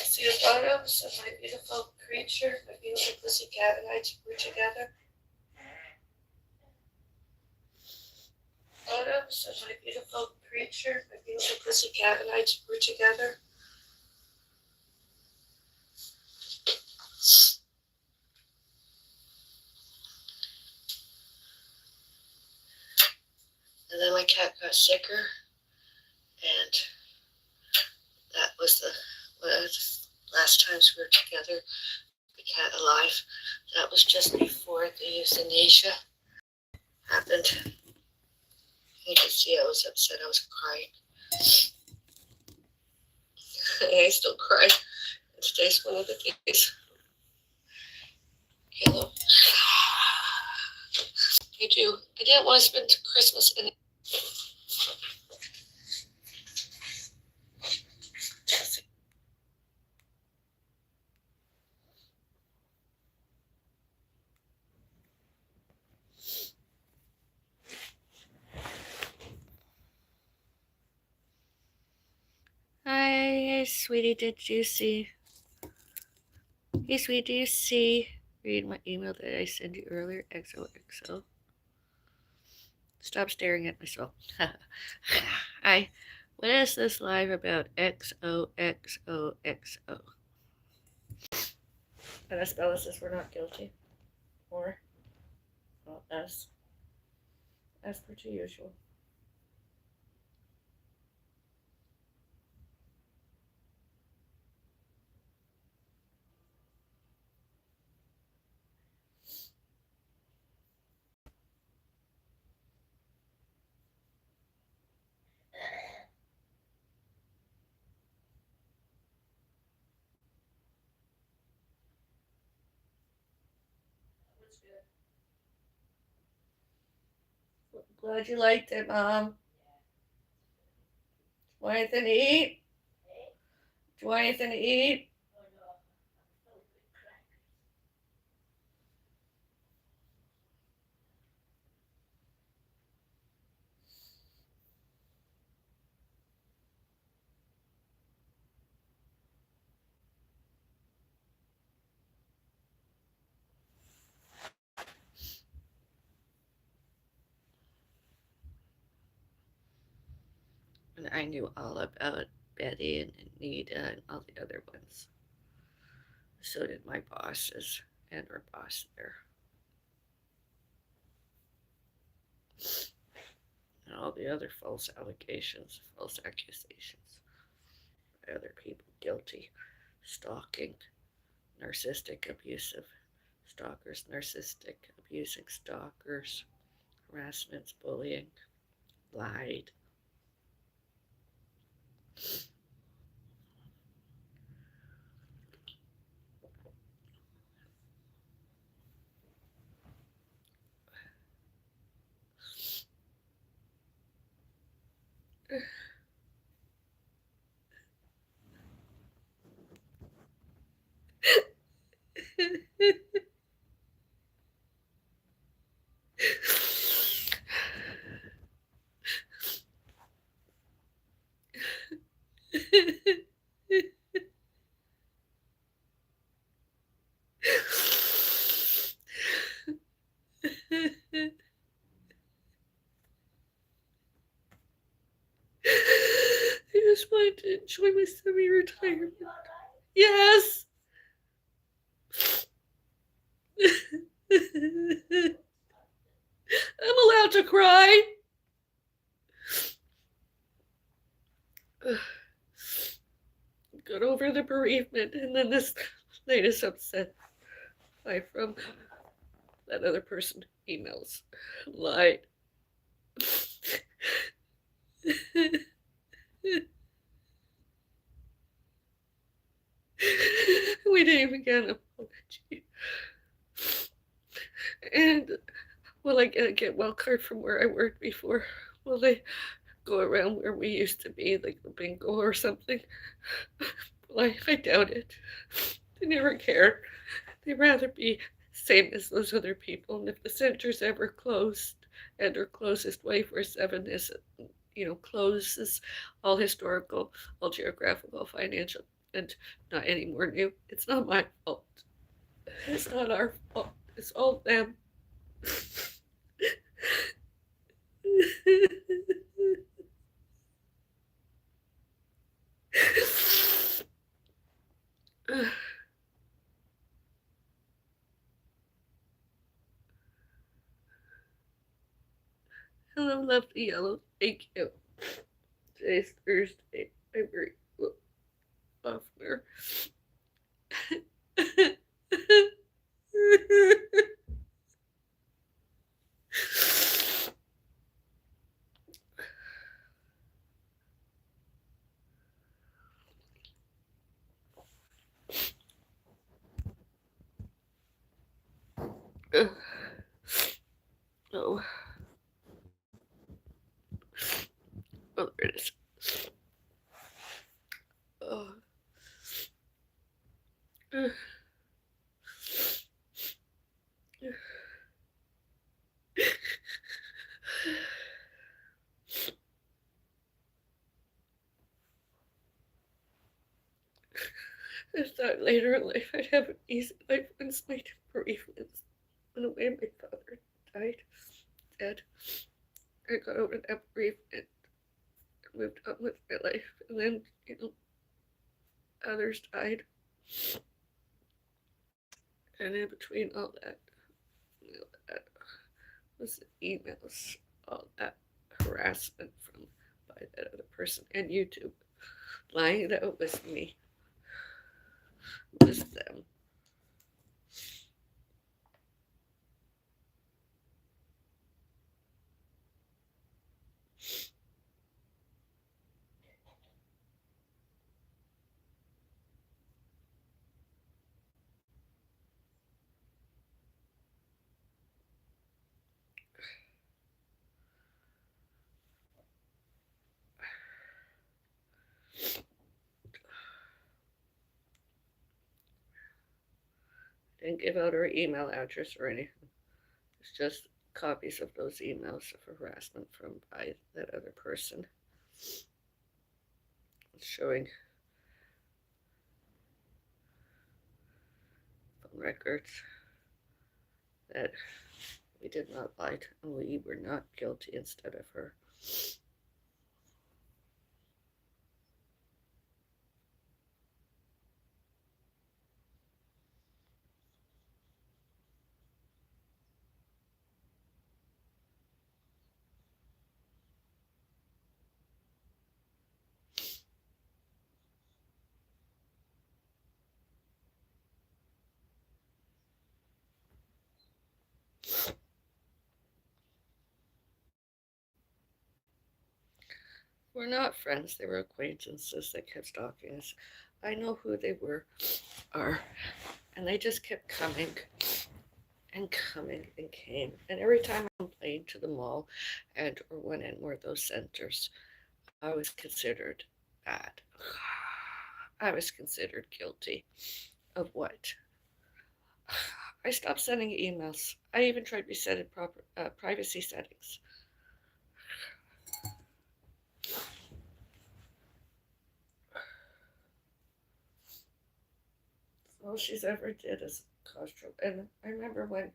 See the photos of my beautiful creature, my beautiful pussycat, and I were together. Photos of my beautiful creature, my beautiful pussycat, and I were together. And then my cat got sicker, and that was the last times we were together, the cat alive. That was just before the euthanasia happened. You could see I was upset, I was crying. I still cry. Today's one of the days. Hello. I do. I didn't want to spend Christmas in. Hi, sweetie. Did you see? Hey, sweetie, did you see? Read my email that I sent you earlier. XOXO. Stop staring at myself. Hi. What is this live about? XOXOXO. And I spell this as we're not guilty. Or, well, S. As per to usual. Glad you liked it, Mom. Want anything to eat? Do you want anything to eat? And I knew all about Betty and Anita and all the other ones. So did my bosses and our boss there. And all the other false allegations, false accusations. Other people guilty. Stalking, narcissistic, abusive stalkers, narcissistic, abusing stalkers, harassments, bullying, lied. I just wanted to enjoy my semi-retirement. Yes. I'm allowed to cry. Got over the bereavement, and then this latest upset from that other person emails lied. We didn't even get an apology. And will I get well card from where I worked before? Will they go around where we used to be, like the bingo or something? Well, I doubt it. They never care. They'd rather be same as those other people. And if the center's ever closed, and our closest way for 7 is, closes all historical, all geographical, financial, and not anymore new. It's not my fault. It's not our fault. It's all them. Hello, lovely yellow. Thank you. Today's Thursday. I'm very oftener. Oh, oh, there it is. Oh. I thought later in life I'd have an easy life once my bereavements went away. My father died, dead. I got over that bereavement, moved on with my life, and then, others died. And in between all that, that was the emails, all that harassment by that other person, and YouTube lying that it was me, it was them. Didn't give out her email address or anything. It's just copies of those emails of harassment by that other person. It's showing phone records that we did not lie and we were not guilty instead of her. We're not friends, they were acquaintances that kept stalking us. I know who they are, and they just kept coming and coming and came. And every time I complained to the mall or went in one of those centers, I was considered bad. I was considered guilty of what? I stopped sending emails. I even tried resetting privacy settings. All she's ever did is cause trouble. And I remember when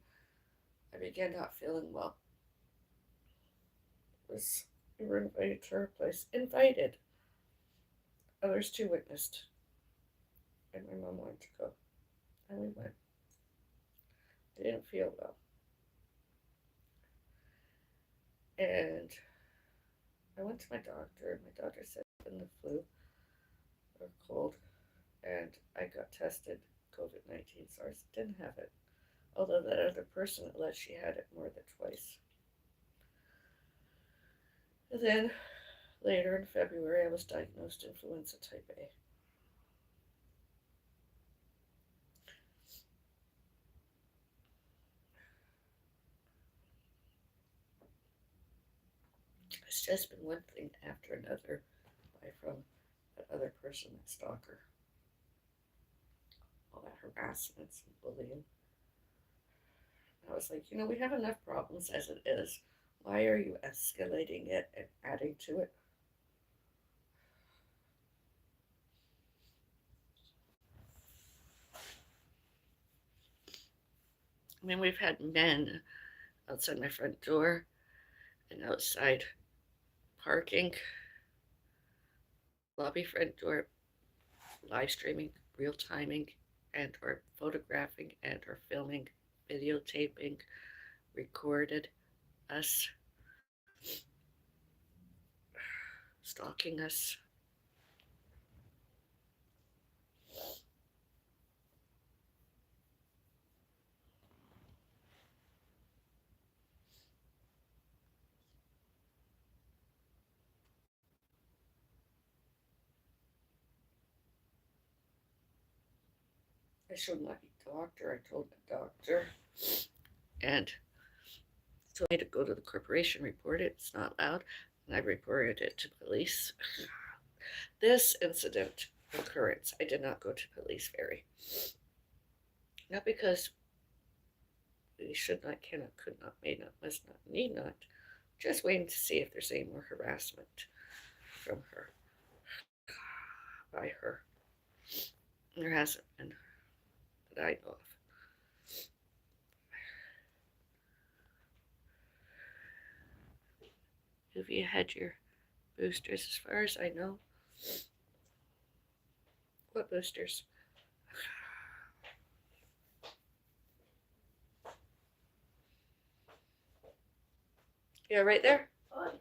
I began not feeling well, we were invited to her place. Invited. Others too witnessed. And my mom wanted to go. And we went. I didn't feel well. And I went to my doctor, and my doctor said it was the flu or cold. And I got tested COVID-19 SARS. Didn't have it. Although that other person alleged she had it more than twice. And then later in February, I was diagnosed influenza type A. It's just been one thing after another from that other person, that stalker. All that harassment and bullying. I was like, we have enough problems as it is. Why are you escalating it and adding to it? I mean, we've had men outside my front door and outside parking, lobby front door, live streaming, real timing, and or photographing and or filming, videotaping, recorded us, stalking us. I showed my doctor. I told the doctor, and told me to go to the corporation, report it. It's not allowed, and I reported it to police. This incident occurrence, I did not go to police ferry. Not because we should not, cannot, could not, may not, must not, need not. Just waiting to see if there's any more harassment from her, by her. There hasn't been that I know of. Have you had your boosters? As far as I know. What boosters? Yeah, right there. Oh.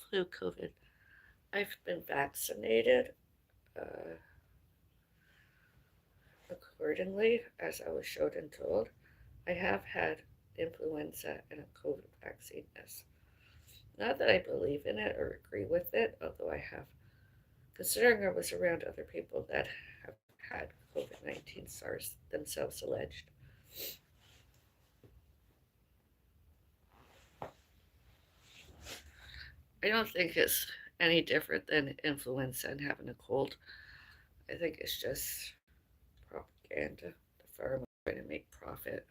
Flu, COVID. I've been vaccinated accordingly, as I was showed and told. I have had influenza and a COVID vaccine, yes. Not that I believe in it or agree with it, although I have, considering I was around other people that have had COVID-19 SARS themselves alleged. I don't think it's any different than influenza and having a cold. I think it's just propaganda. The pharma trying to make profit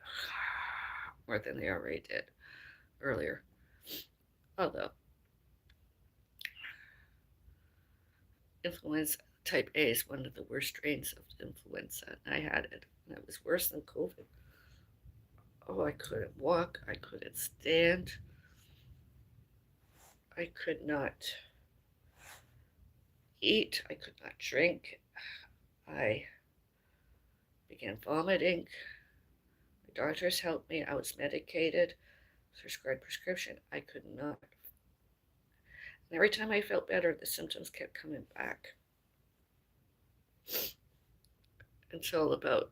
more than they already did earlier. Although influenza type A is one of the worst strains of influenza. I had it, and it was worse than COVID. Oh, I couldn't walk. I couldn't stand. I could not eat. I could not drink. I began vomiting. The doctors helped me. I was medicated, prescribed prescription. I could not. And every time I felt better, the symptoms kept coming back. Until about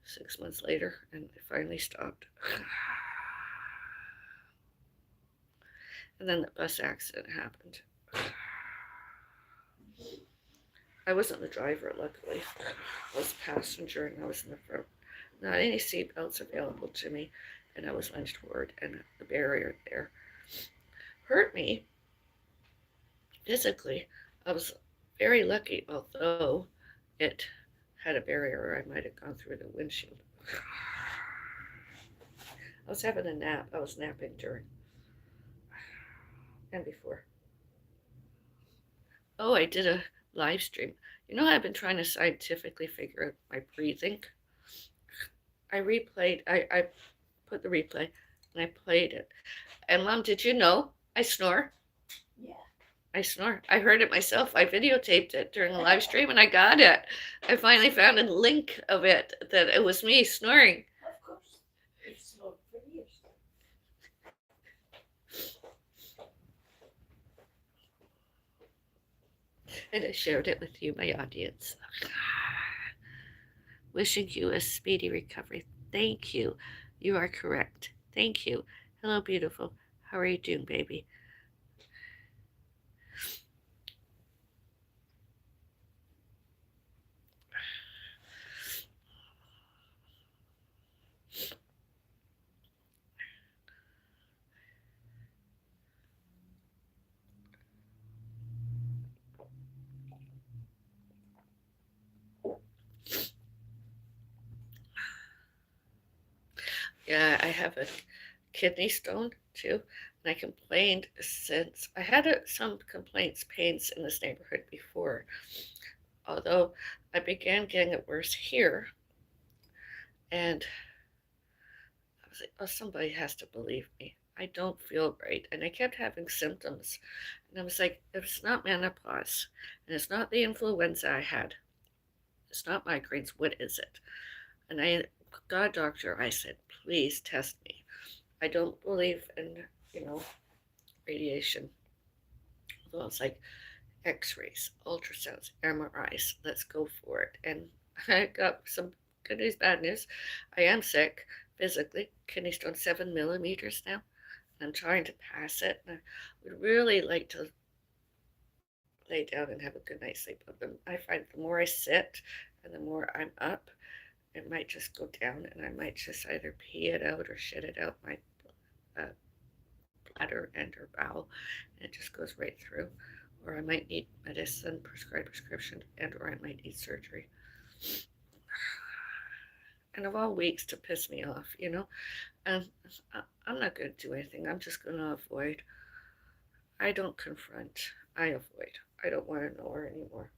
6 months later, and it finally stopped. And then the bus accident happened. I wasn't the driver, luckily. I was a passenger and I was in the front. Not any seat belts available to me, and I was lunged forward, and the barrier there hurt me physically. I was very lucky, although it had a barrier, or I might have gone through the windshield. I was having a nap. I was napping during and before. Oh, I did a live stream. I've been trying to scientifically figure out my breathing. I put the replay and I played it. And Mom, did you know I snore? Yeah. I snore. I heard it myself. I videotaped it during a live stream and I got it. I finally found a link of it that it was me snoring. Of course. You've snored for years. And I shared it with you, my audience. Wishing you a speedy recovery. Thank you. You are correct. Thank you. Hello, beautiful. How are you doing, baby? Yeah, I have a kidney stone too, and I complained since I had some complaints, pains in this neighborhood before. Although I began getting it worse here, and I was like, oh, somebody has to believe me. I don't feel right. And I kept having symptoms. And I was like, if it's not menopause, and it's not the influenza I had, it's not migraines, what is it? And I got a doctor. I said, please test me. I don't believe in, you know, radiation. Although it's like x-rays, ultrasounds, MRIs, let's go for it. And I got some good news, bad news. I am sick physically, kidney stone 7 millimeters now. I'm trying to pass it. And I would really like to lay down and have a good night's sleep. But I find the more I sit and the more I'm up, it might just go down, and I might just either pee it out or shit it out my uh, bladder and or bowel, and it just goes right through. Or I might need medicine, prescribed prescription, and or I might need surgery. And of all weeks to piss me off, you know? And I'm not going to do anything. I'm just going to avoid. I don't confront. I avoid. I don't want to know her anymore.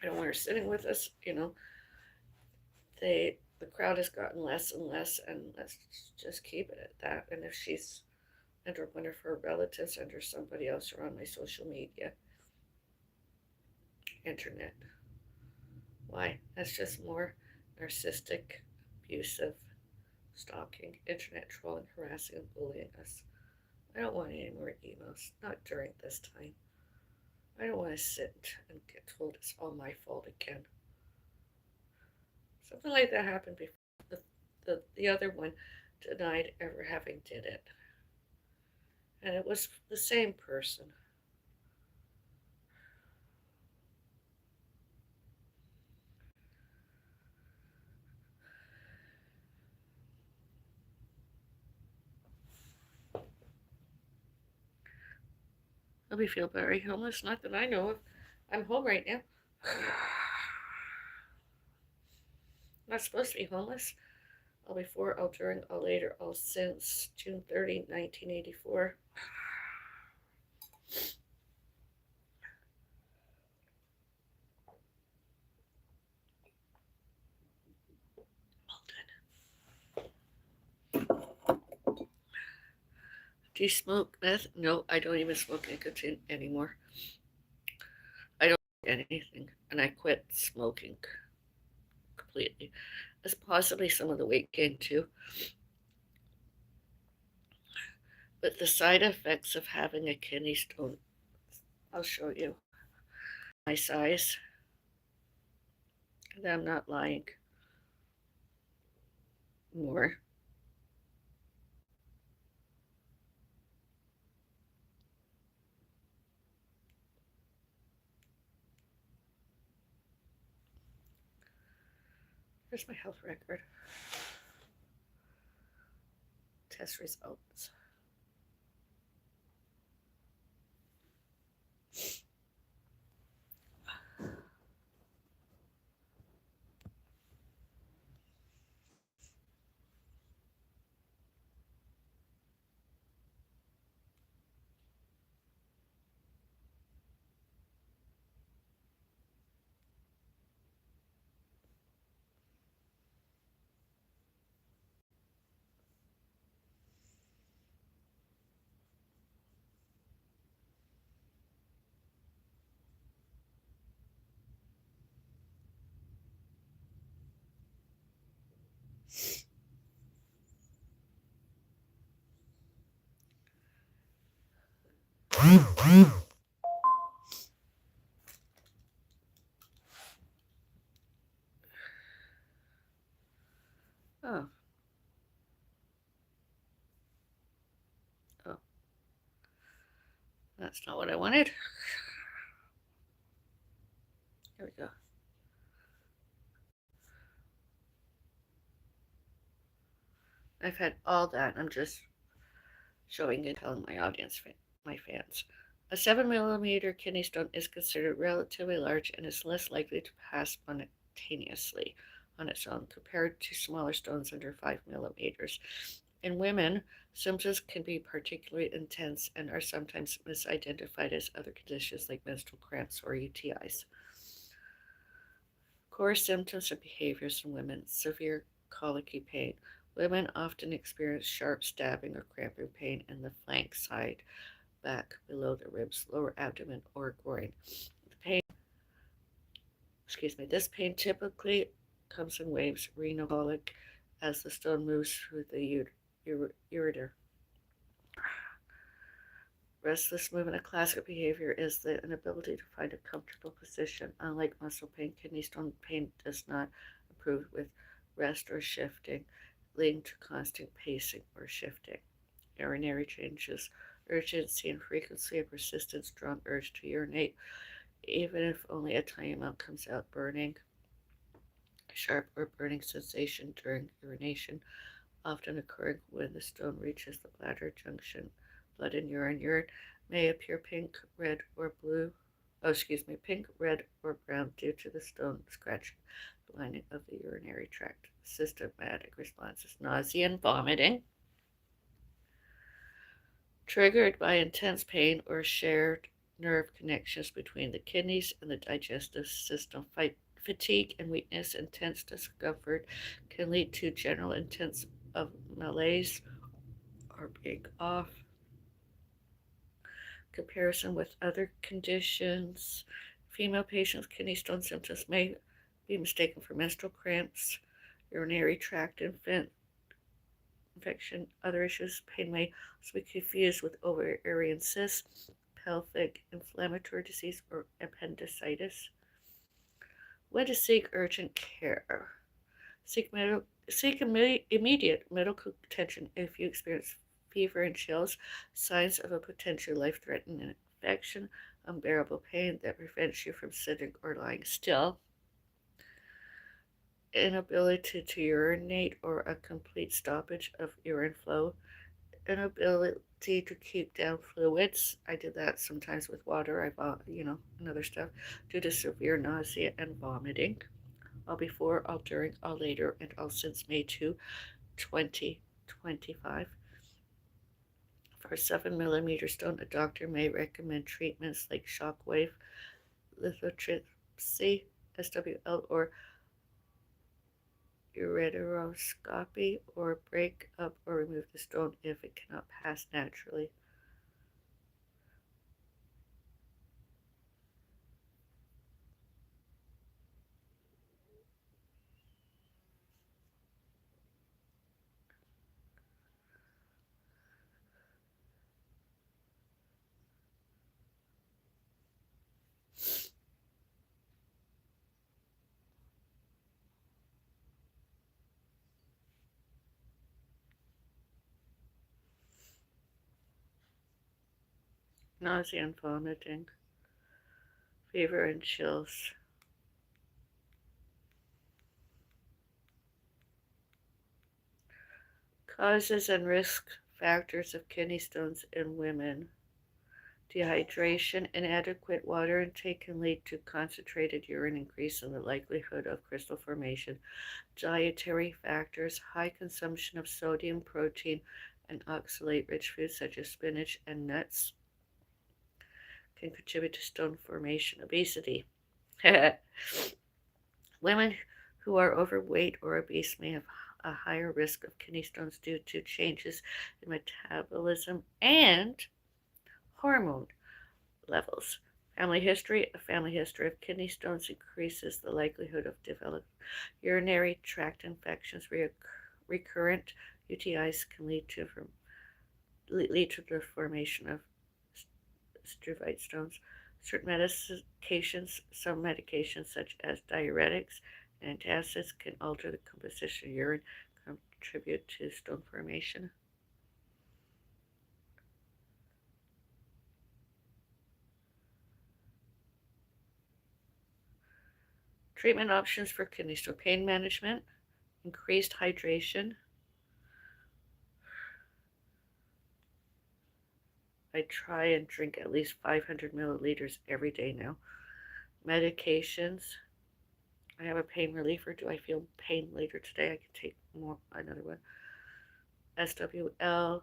I don't want her sitting with us, you know? The crowd has gotten less and less, and let's just keep it at that. And if she's under one of her relatives under somebody else or on my social media, internet, why? That's just more narcissistic, abusive, stalking, internet trolling, harassing, and bullying us. I don't want any more emails, not during this time. I don't want to sit and get told it's all my fault again. Something like that happened before. The other one denied ever having did it. And it was the same person. Let me feel very homeless. Not that I know of. I'm home right now. Not supposed to be homeless. All before, all during, all later, all since June 30, 1984. Do you smoke meth? No, I don't even smoke nicotine anymore. I don't smoke anything. And I quit smoking completely. That's possibly some of the weight gain too. But the side effects of having a kidney stone, I'll show you my size. And I'm not lying. More. Here's my health record. Test results. That's not what I wanted. There we go. I've had all that. I'm just showing and telling my audience, my fans. A 7 millimeter kidney stone is considered relatively large and is less likely to pass spontaneously on its own compared to smaller stones under 5 millimeters. In women, symptoms can be particularly intense and are sometimes misidentified as other conditions like menstrual cramps or UTIs. Core symptoms and behaviors in women: severe colicky pain. Women often experience sharp stabbing or cramping pain in the flank, side, back, below the ribs, lower abdomen, or groin. This pain typically comes in waves, renal colic, as the stone moves through the ureter. Restless movement, a classic behavior, is the inability to find a comfortable position. Unlike muscle pain, kidney stone pain does not improve with rest or shifting, leading to constant pacing or shifting. Urinary changes, urgency and frequency, a persistent strong urge to urinate, even if only a tiny amount comes out, burning, sharp or burning sensation during urination, often occurring when the stone reaches the bladder junction. Blood in urine. Urine may appear pink, red, or blue. Pink, red, or brown due to the stone scratching the lining of the urinary tract. Systematic responses: nausea and vomiting, triggered by intense pain or shared nerve connections between the kidneys and the digestive system. Fatigue and weakness, intense discomfort can lead to general intense of malaise or being off. Comparison with other conditions. Female patients' kidney stone symptoms may be mistaken for menstrual cramps, urinary tract infection. Other issues: pain may also be confused with ovarian cysts, pelvic inflammatory disease, or appendicitis. When to seek urgent care. Seek immediate medical attention if you experience fever and chills, signs of a potentially life-threatening infection, unbearable pain that prevents you from sitting or lying still, inability to urinate or a complete stoppage of urine flow, inability to keep down fluids. I did that sometimes with water. And other stuff, due to severe nausea and vomiting. All before, all during, all later, and all since May 2, 2025. For a 7 millimeter stone, a doctor may recommend treatments like shockwave, lithotripsy, SWL, or ureteroscopy, or break up or remove the stone if it cannot pass naturally. Nausea and vomiting, fever and chills. Causes and risk factors of kidney stones in women. Dehydration, inadequate water intake can lead to concentrated urine, increase in the likelihood of crystal formation. Dietary factors: high consumption of sodium, protein, and oxalate-rich foods such as spinach and nuts can contribute to stone formation. Obesity. Women who are overweight or obese may have a higher risk of kidney stones due to changes in metabolism and hormone levels. Family history. A family history of kidney stones increases the likelihood of developing urinary tract infections. Recurrent UTIs can lead to the formation of struvite stones. Certain medications, some medications such as diuretics and antacids, can alter the composition of urine, contribute to stone formation. Treatment options for kidney stone: pain management, increased hydration. I try and drink at least 500 milliliters every day now. Medications. I have a pain reliever. Do I feel pain later today? I can take another one. SWL,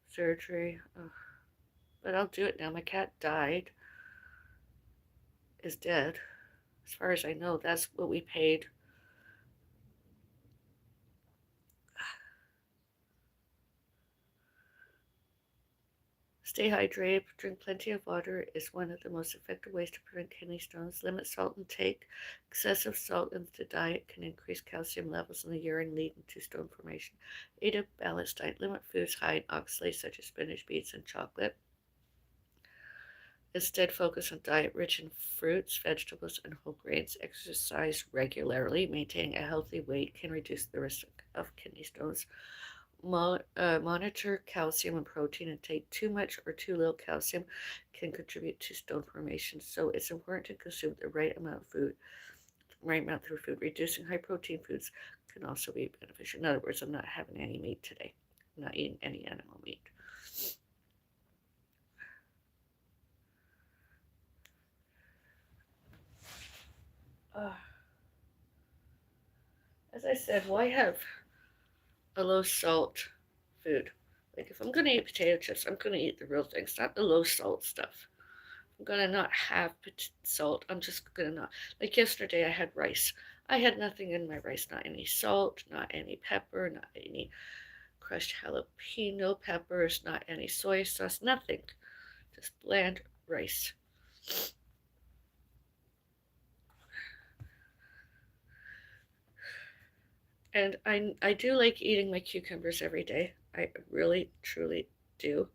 surgery. Ugh. But I'll do it now. My cat died, is dead. As far as I know, that's what we paid. Stay hydrated, drink plenty of water is one of the most effective ways to prevent kidney stones. Limit salt intake. Excessive salt in the diet can increase calcium levels in the urine, leading to stone formation. Eat a balanced diet. Limit foods high in oxalates such as spinach, beets, and chocolate. Instead, focus on diet rich in fruits, vegetables, and whole grains. Exercise regularly. Maintaining a healthy weight can reduce the risk of kidney stones. Monitor calcium and protein intake. Too much or too little calcium can contribute to stone formation, so it's important to consume the right amount through food. Reducing high protein foods can also be beneficial. In other words, I'm not having any meat today. I'm not eating any animal meat. As I said, why have a low salt food? Like if I'm going to eat potato chips, I'm going to eat the real things, not the low salt stuff. I'm going to not have salt. I'm just going to not. Like yesterday, I had rice. I had nothing in my rice, not any salt, not any pepper, not any crushed jalapeno peppers, not any soy sauce, nothing. Just bland rice. And I do like eating my cucumbers every day. I really, truly do.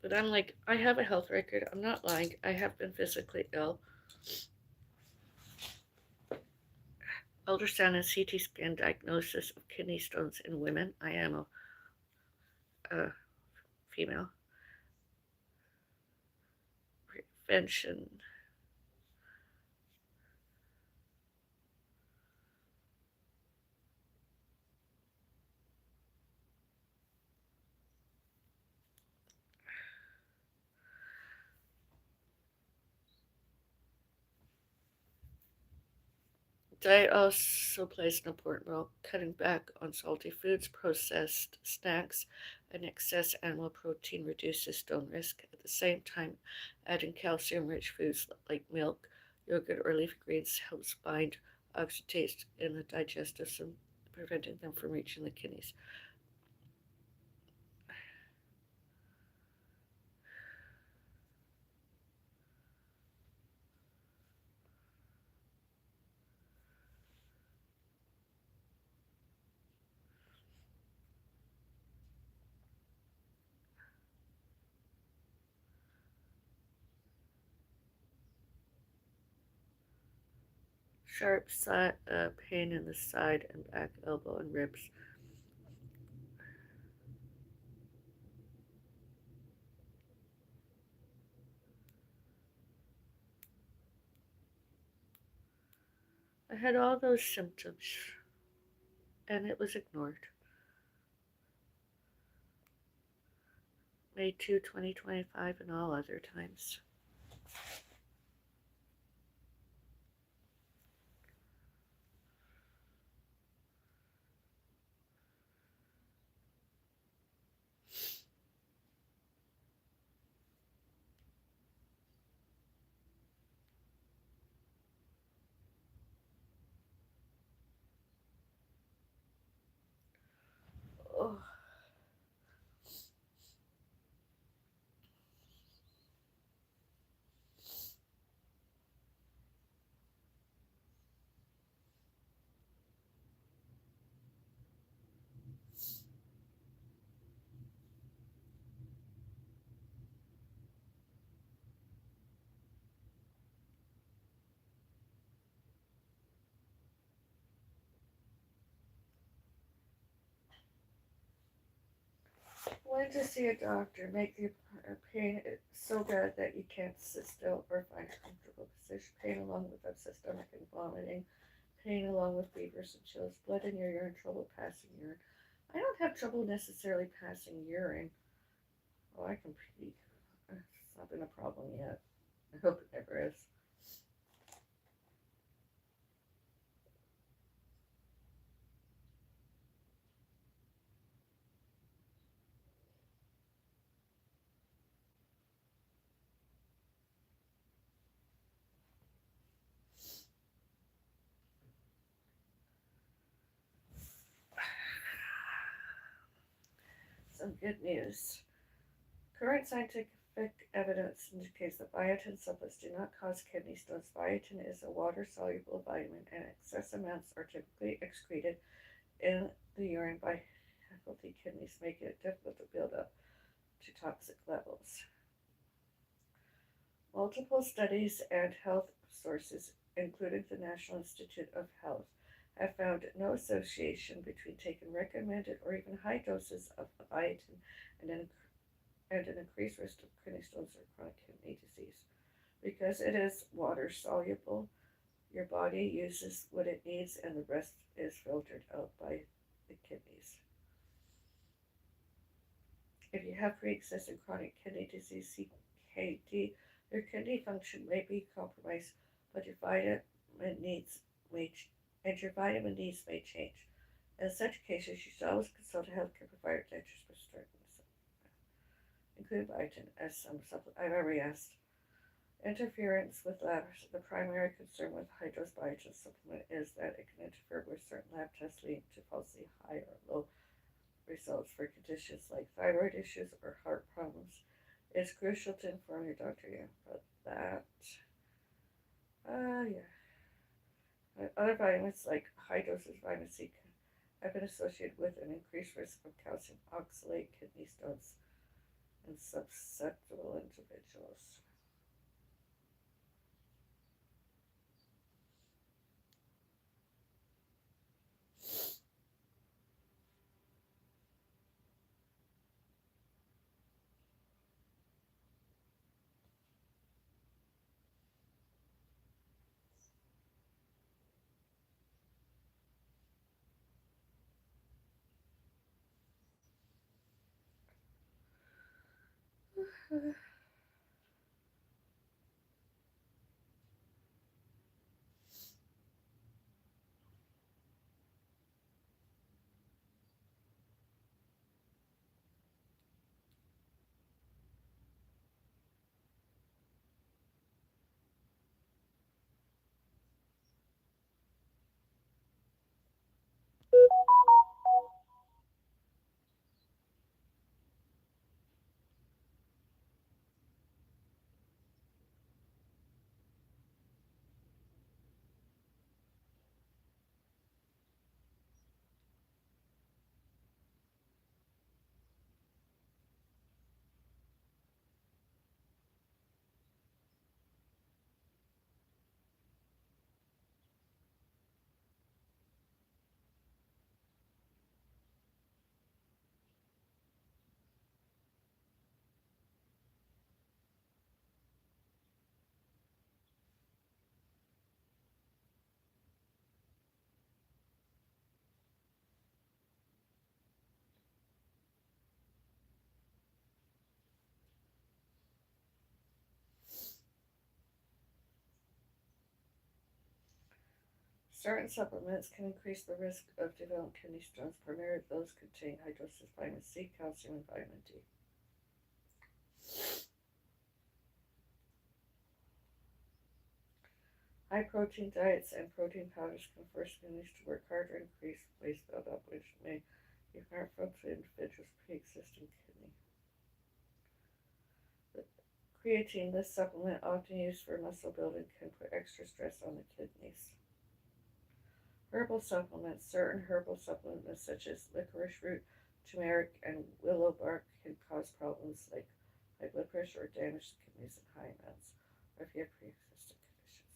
But I'm like, I have a health record. I'm not lying. I have been physically ill. Ultrasound and CT scan diagnosis of kidney stones in women. I am a female. Prevention. Diet also plays an important role. Cutting back on salty foods, processed snacks, and excess animal protein reduces stone risk. At the same time, adding calcium-rich foods like milk, yogurt, or leafy greens helps bind oxalates in the digestive system, preventing them from reaching the kidneys. Sharp pain in the side and back, elbow, and ribs. I had all those symptoms, and it was ignored. May 2, 2025, and all other times. Oh. Went to see a doctor, make the pain so bad that you can't sit still or find a comfortable position. Pain along with upset stomach and vomiting. Pain along with fevers and chills. Blood in your urine. Trouble passing urine. I don't have trouble necessarily passing urine. Oh, I can pee. It's not been a problem yet. I hope it never is. Some good news. Current scientific evidence indicates that biotin supplements do not cause kidney stones. Biotin is a water-soluble vitamin, and excess amounts are typically excreted in the urine by healthy kidneys, making it difficult to build up to toxic levels. Multiple studies and health sources, including the National Institute of Health, have found no association between taking recommended or even high doses of biotin and an increased risk of kidney stones or chronic kidney disease. Because it is water soluble, your body uses what it needs and the rest is filtered out by the kidneys. If you have pre-existing chronic kidney disease, CKD, your kidney function may be compromised, but your vitamin needs may your vitamin needs may change. In such cases, you should always consult a healthcare provider to enter prescription, including biotin as some supplement. I've already asked. Interference with labs. The primary concern with high-dose biotin supplement is that it can interfere with certain lab tests, leading to falsely high or low results for conditions like thyroid issues or heart problems. It's crucial to inform your doctor about that. Other vitamins like high doses of vitamin C have been associated with an increased risk of calcium oxalate, kidney stones, in susceptible individuals. Certain supplements can increase the risk of developing kidney stones, primarily those containing high doses of vitamin C, calcium, and vitamin D. High protein diets and protein powders can force kidneys to work harder and increase waste buildup, which may be harmful to individuals' pre-existing kidney. The creatine, this supplement often used for muscle building, can put extra stress on the kidneys. Herbal supplements. Certain herbal supplements such as licorice root, turmeric, and willow bark can cause problems like high blood pressure or damage the kidneys in high amounts, or if you have pre-existing conditions.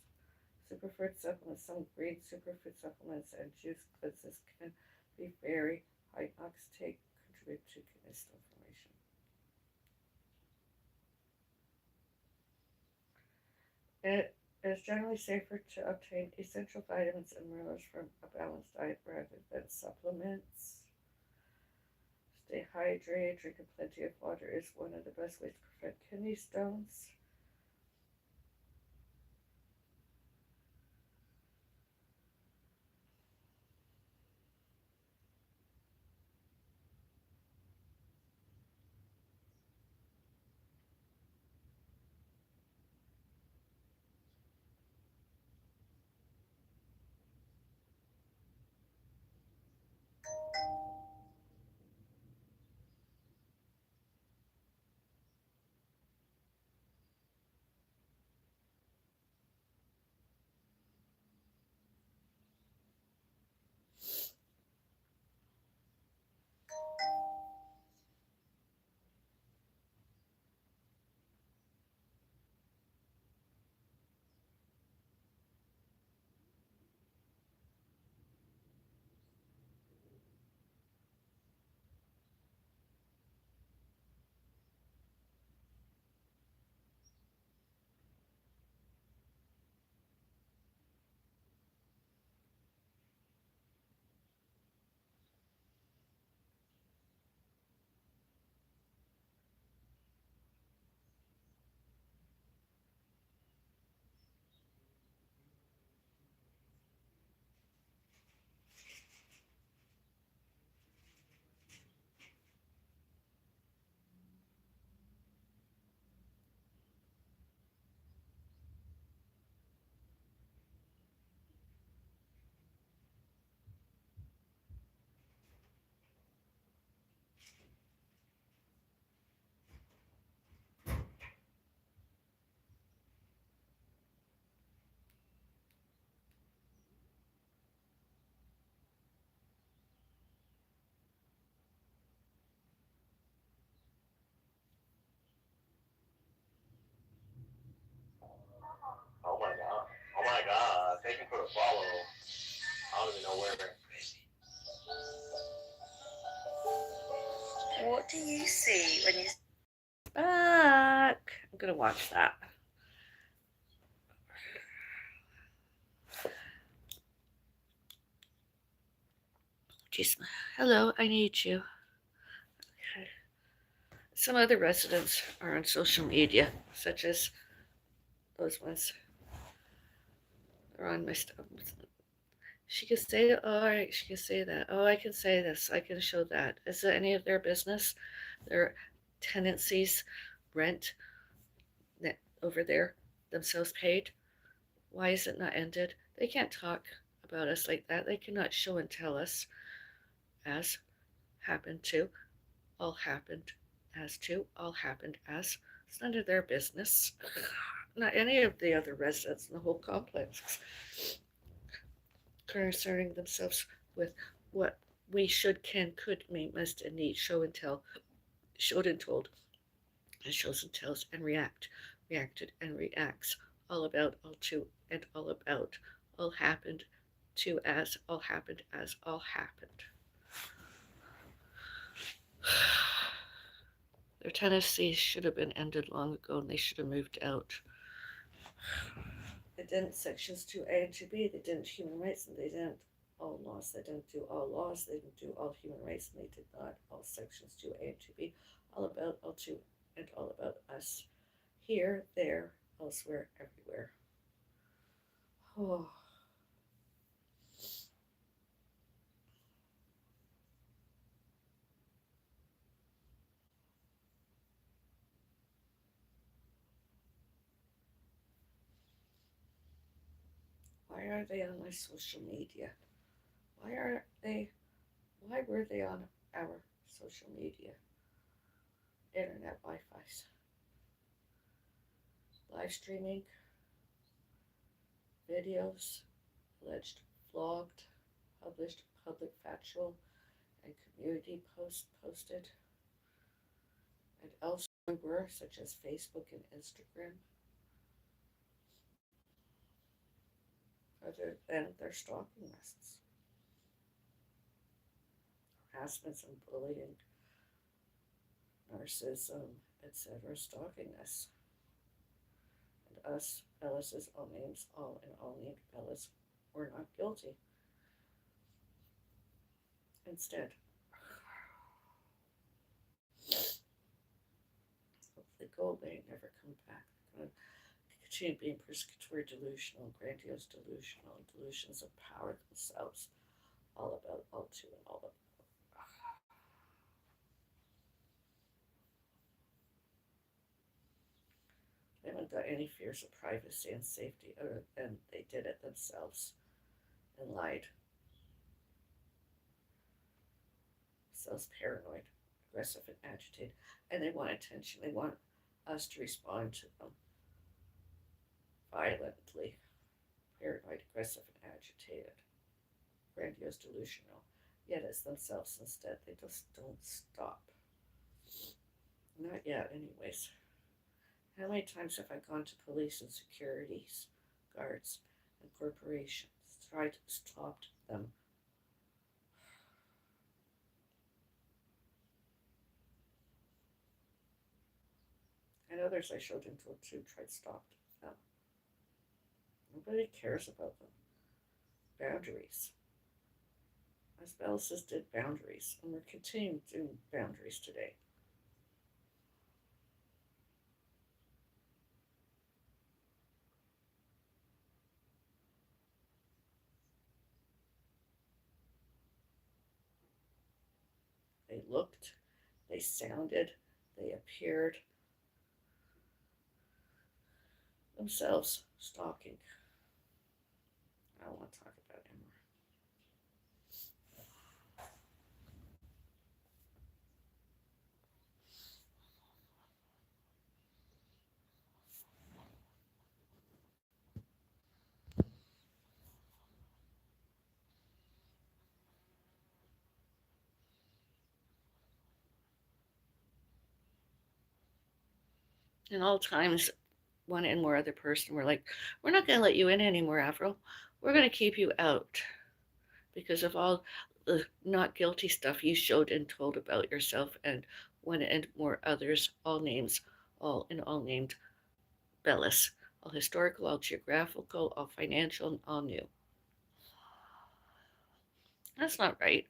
Superfood supplements. Some green superfood supplements and juice cleanses can be very high oxalate, contribute to kidney stone formation. It is generally safer to obtain essential vitamins and minerals from a balanced diet rather than supplements. Stay hydrated. Drinking plenty of water is one of the best ways to prevent kidney stones. Oh my god. Oh my god. Thank you for the follow. I don't even know where. What do you see when you back? I'm gonna watch that. Jeez. Hello, I need you. Okay. Some other residents are on social media, such as those ones. They're on my stuff. She can say, oh, all right, she can say that. Oh, I can say this. I can show that. Is it any of their business? Their tenancies, rent that over there, themselves paid? Why is it not ended? They can't talk about us like that. They cannot show and tell us as happened to, all happened as to, all happened as. It's none of their business. Not any of the other residents in the whole complex concerning themselves with what we should, can, could, may, must, and need, show and tell, showed and told, and shows and tells, and react, reacted and reacts, all about, all to, and all about, all happened to as, all happened as, all happened. Their tenancies should have been ended long ago and they should have moved out. They didn't sections 2A and 2B, they didn't human rights, and they didn't all laws. They didn't do all laws, they didn't do all human rights, and they did not all sections 2A and 2B, all about, all to, and all about us. Here, there, elsewhere, everywhere. Oh. Why are they on my social media? Why were they on our social media? Internet Wi-Fi's. Live streaming, videos, alleged vlogged, published, public factual, and community posts posted, and elsewhere such as Facebook and Instagram, other than their stalking lists, harassments and bullying, narcissism, etc., stalking us. And us, Bellis's all names, all and all named Bellis, were not guilty. Instead, they go away and never come back. They're going to continue being persecutory, delusional, grandiose, delusional, delusions of power themselves, all about, all to, and all about. They haven't got any fears of privacy and safety other than they did it themselves and lied. Themselves paranoid, aggressive, and agitated. And they want attention. They want us to respond to them violently. Paranoid, aggressive, and agitated. Grandiose, delusional. Yet it's themselves instead. They just don't stop. Not yet, anyways. How many times have I gone to police and securities guards and corporations, tried to stop them? And others I showed into it too, tried to stop them. Nobody cares about them. Boundaries. As Bellis did boundaries, and we're continuing doing boundaries today. They looked, they sounded, they appeared themselves stalking. I don't want to talk about it anymore. And all times, one and more other person were like, we're not going to let you in anymore, Avril. We're going to keep you out because of all the not guilty stuff you showed and told about yourself and one and more others, all names, all and all named Bellis, all historical, all geographical, all financial, and all new. That's not right.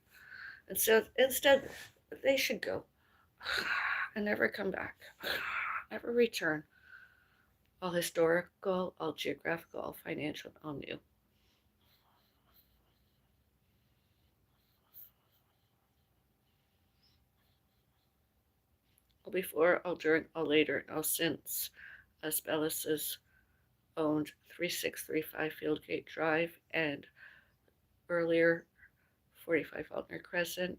And so instead, they should go and never come back, never return. All historical, all geographical, all financial, all new. All before, all during, all later, and all since, as Bellis's owned 3635 Fieldgate Drive and earlier 45 Faulkner Crescent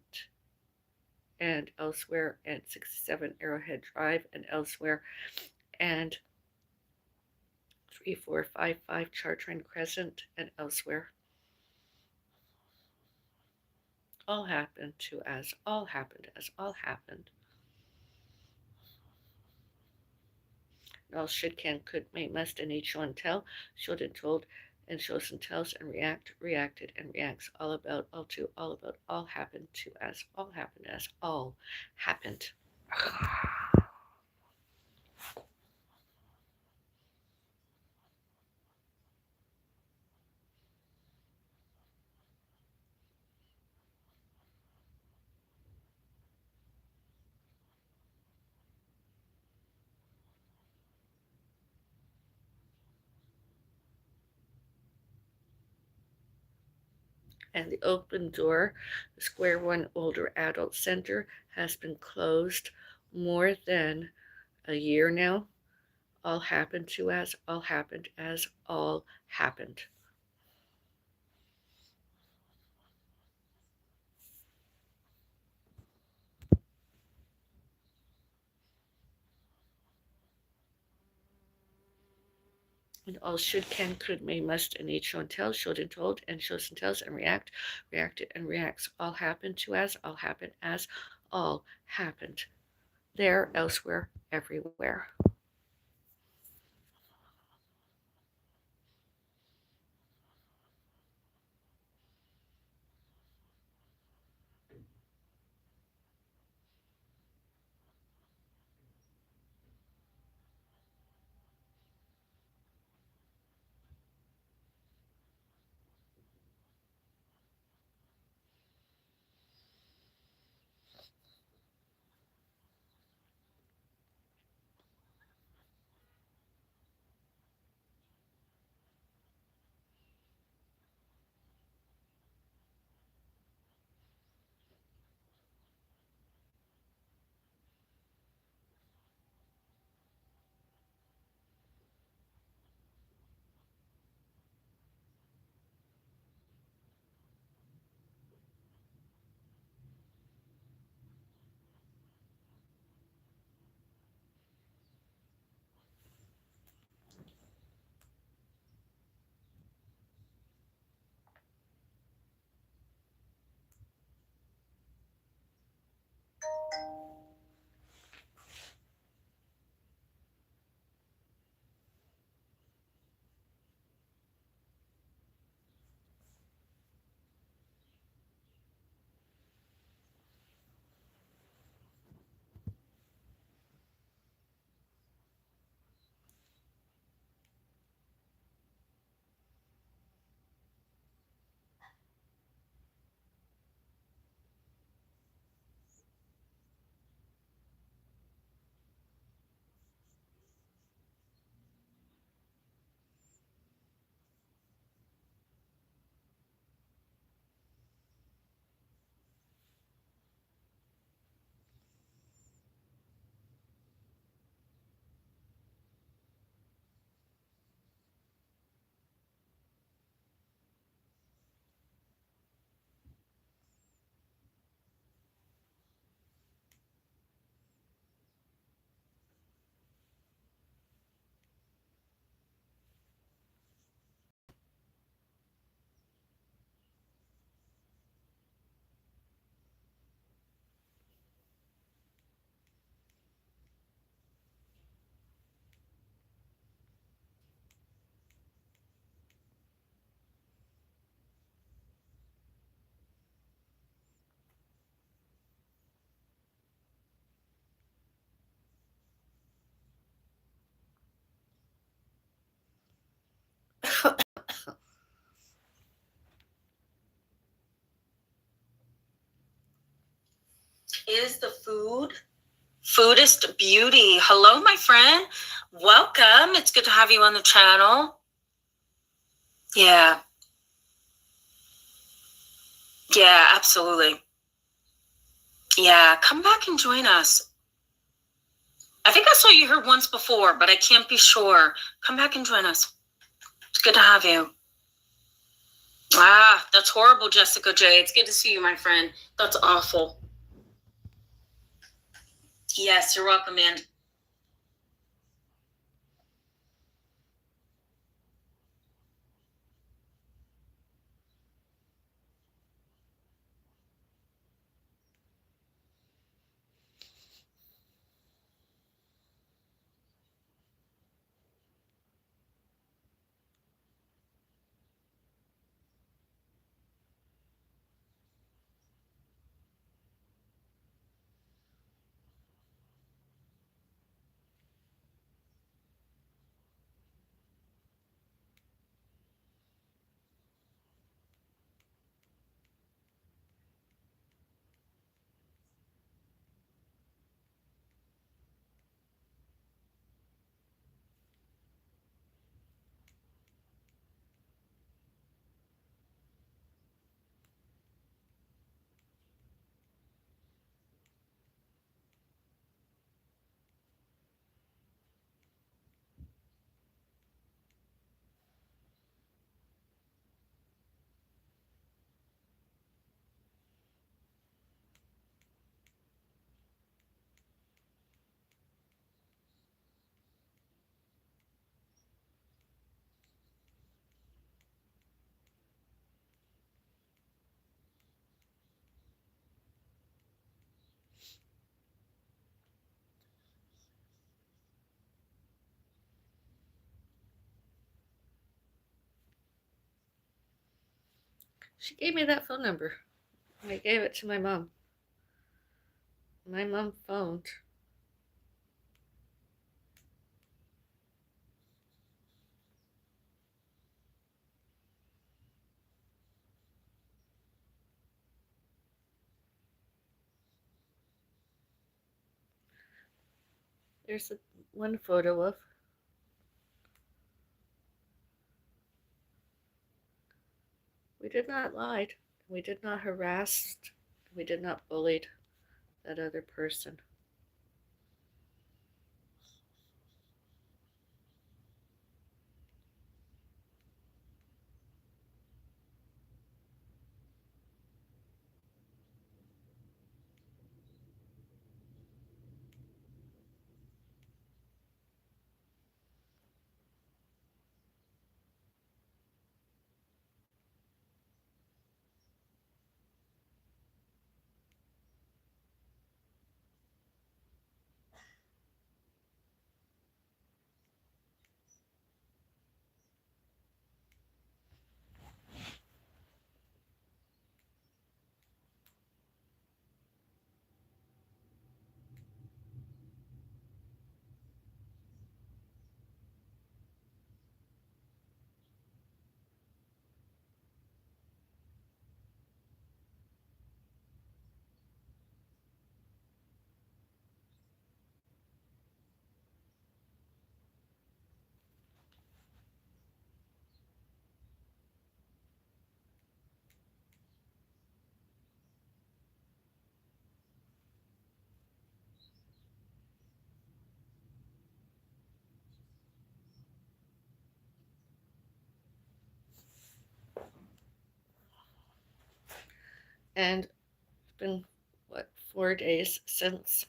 and elsewhere, and 67 Arrowhead Drive and elsewhere, and 3455 Chartrand Crescent and elsewhere. All happened to as all happened as all happened. All should, can, could, may, must, and each one tell, should and told, and shows and tells, and react, reacted, and reacts, all about, all to, all about, all happened to as all happened. And the open door, the Square One Older Adult Center, has been closed more than a year now. All happened to as all happened as all happened. And all should, can, could, may, must, and each one tells, should and told, and shows and tells, and react, reacted, and reacts. All happened to as all happened as all happened. There, elsewhere, everywhere. is the Foodist Beauty. Hello, my friend. Welcome. It's good to have you on the channel. Yeah. Yeah, absolutely. Yeah, come back and join us. I think I saw you here once before, but I can't be sure. Come back and join us. It's good to have you. Ah, that's horrible, Jessica J. It's good to see you, my friend. That's awful. Yes, you're welcome, man. She gave me that phone number. I gave it to my mom. My mom phoned. There's one photo of. We did not lie. We did not harass. We did not bully that other person. And it's been, 4 days since.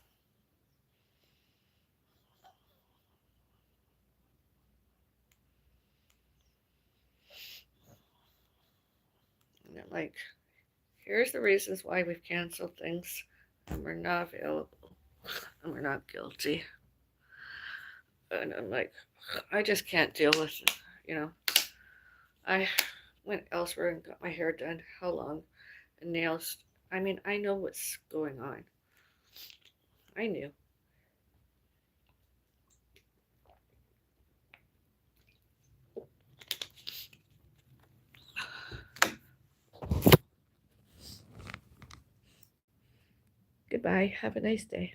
And I'm like, here's the reasons why we've canceled things, and we're not available, and we're not guilty. And I'm like, I just can't deal with it, I went elsewhere and got my hair done. How long? And nails. I mean, I know what's going on. I knew. Goodbye. Goodbye. Have a nice day.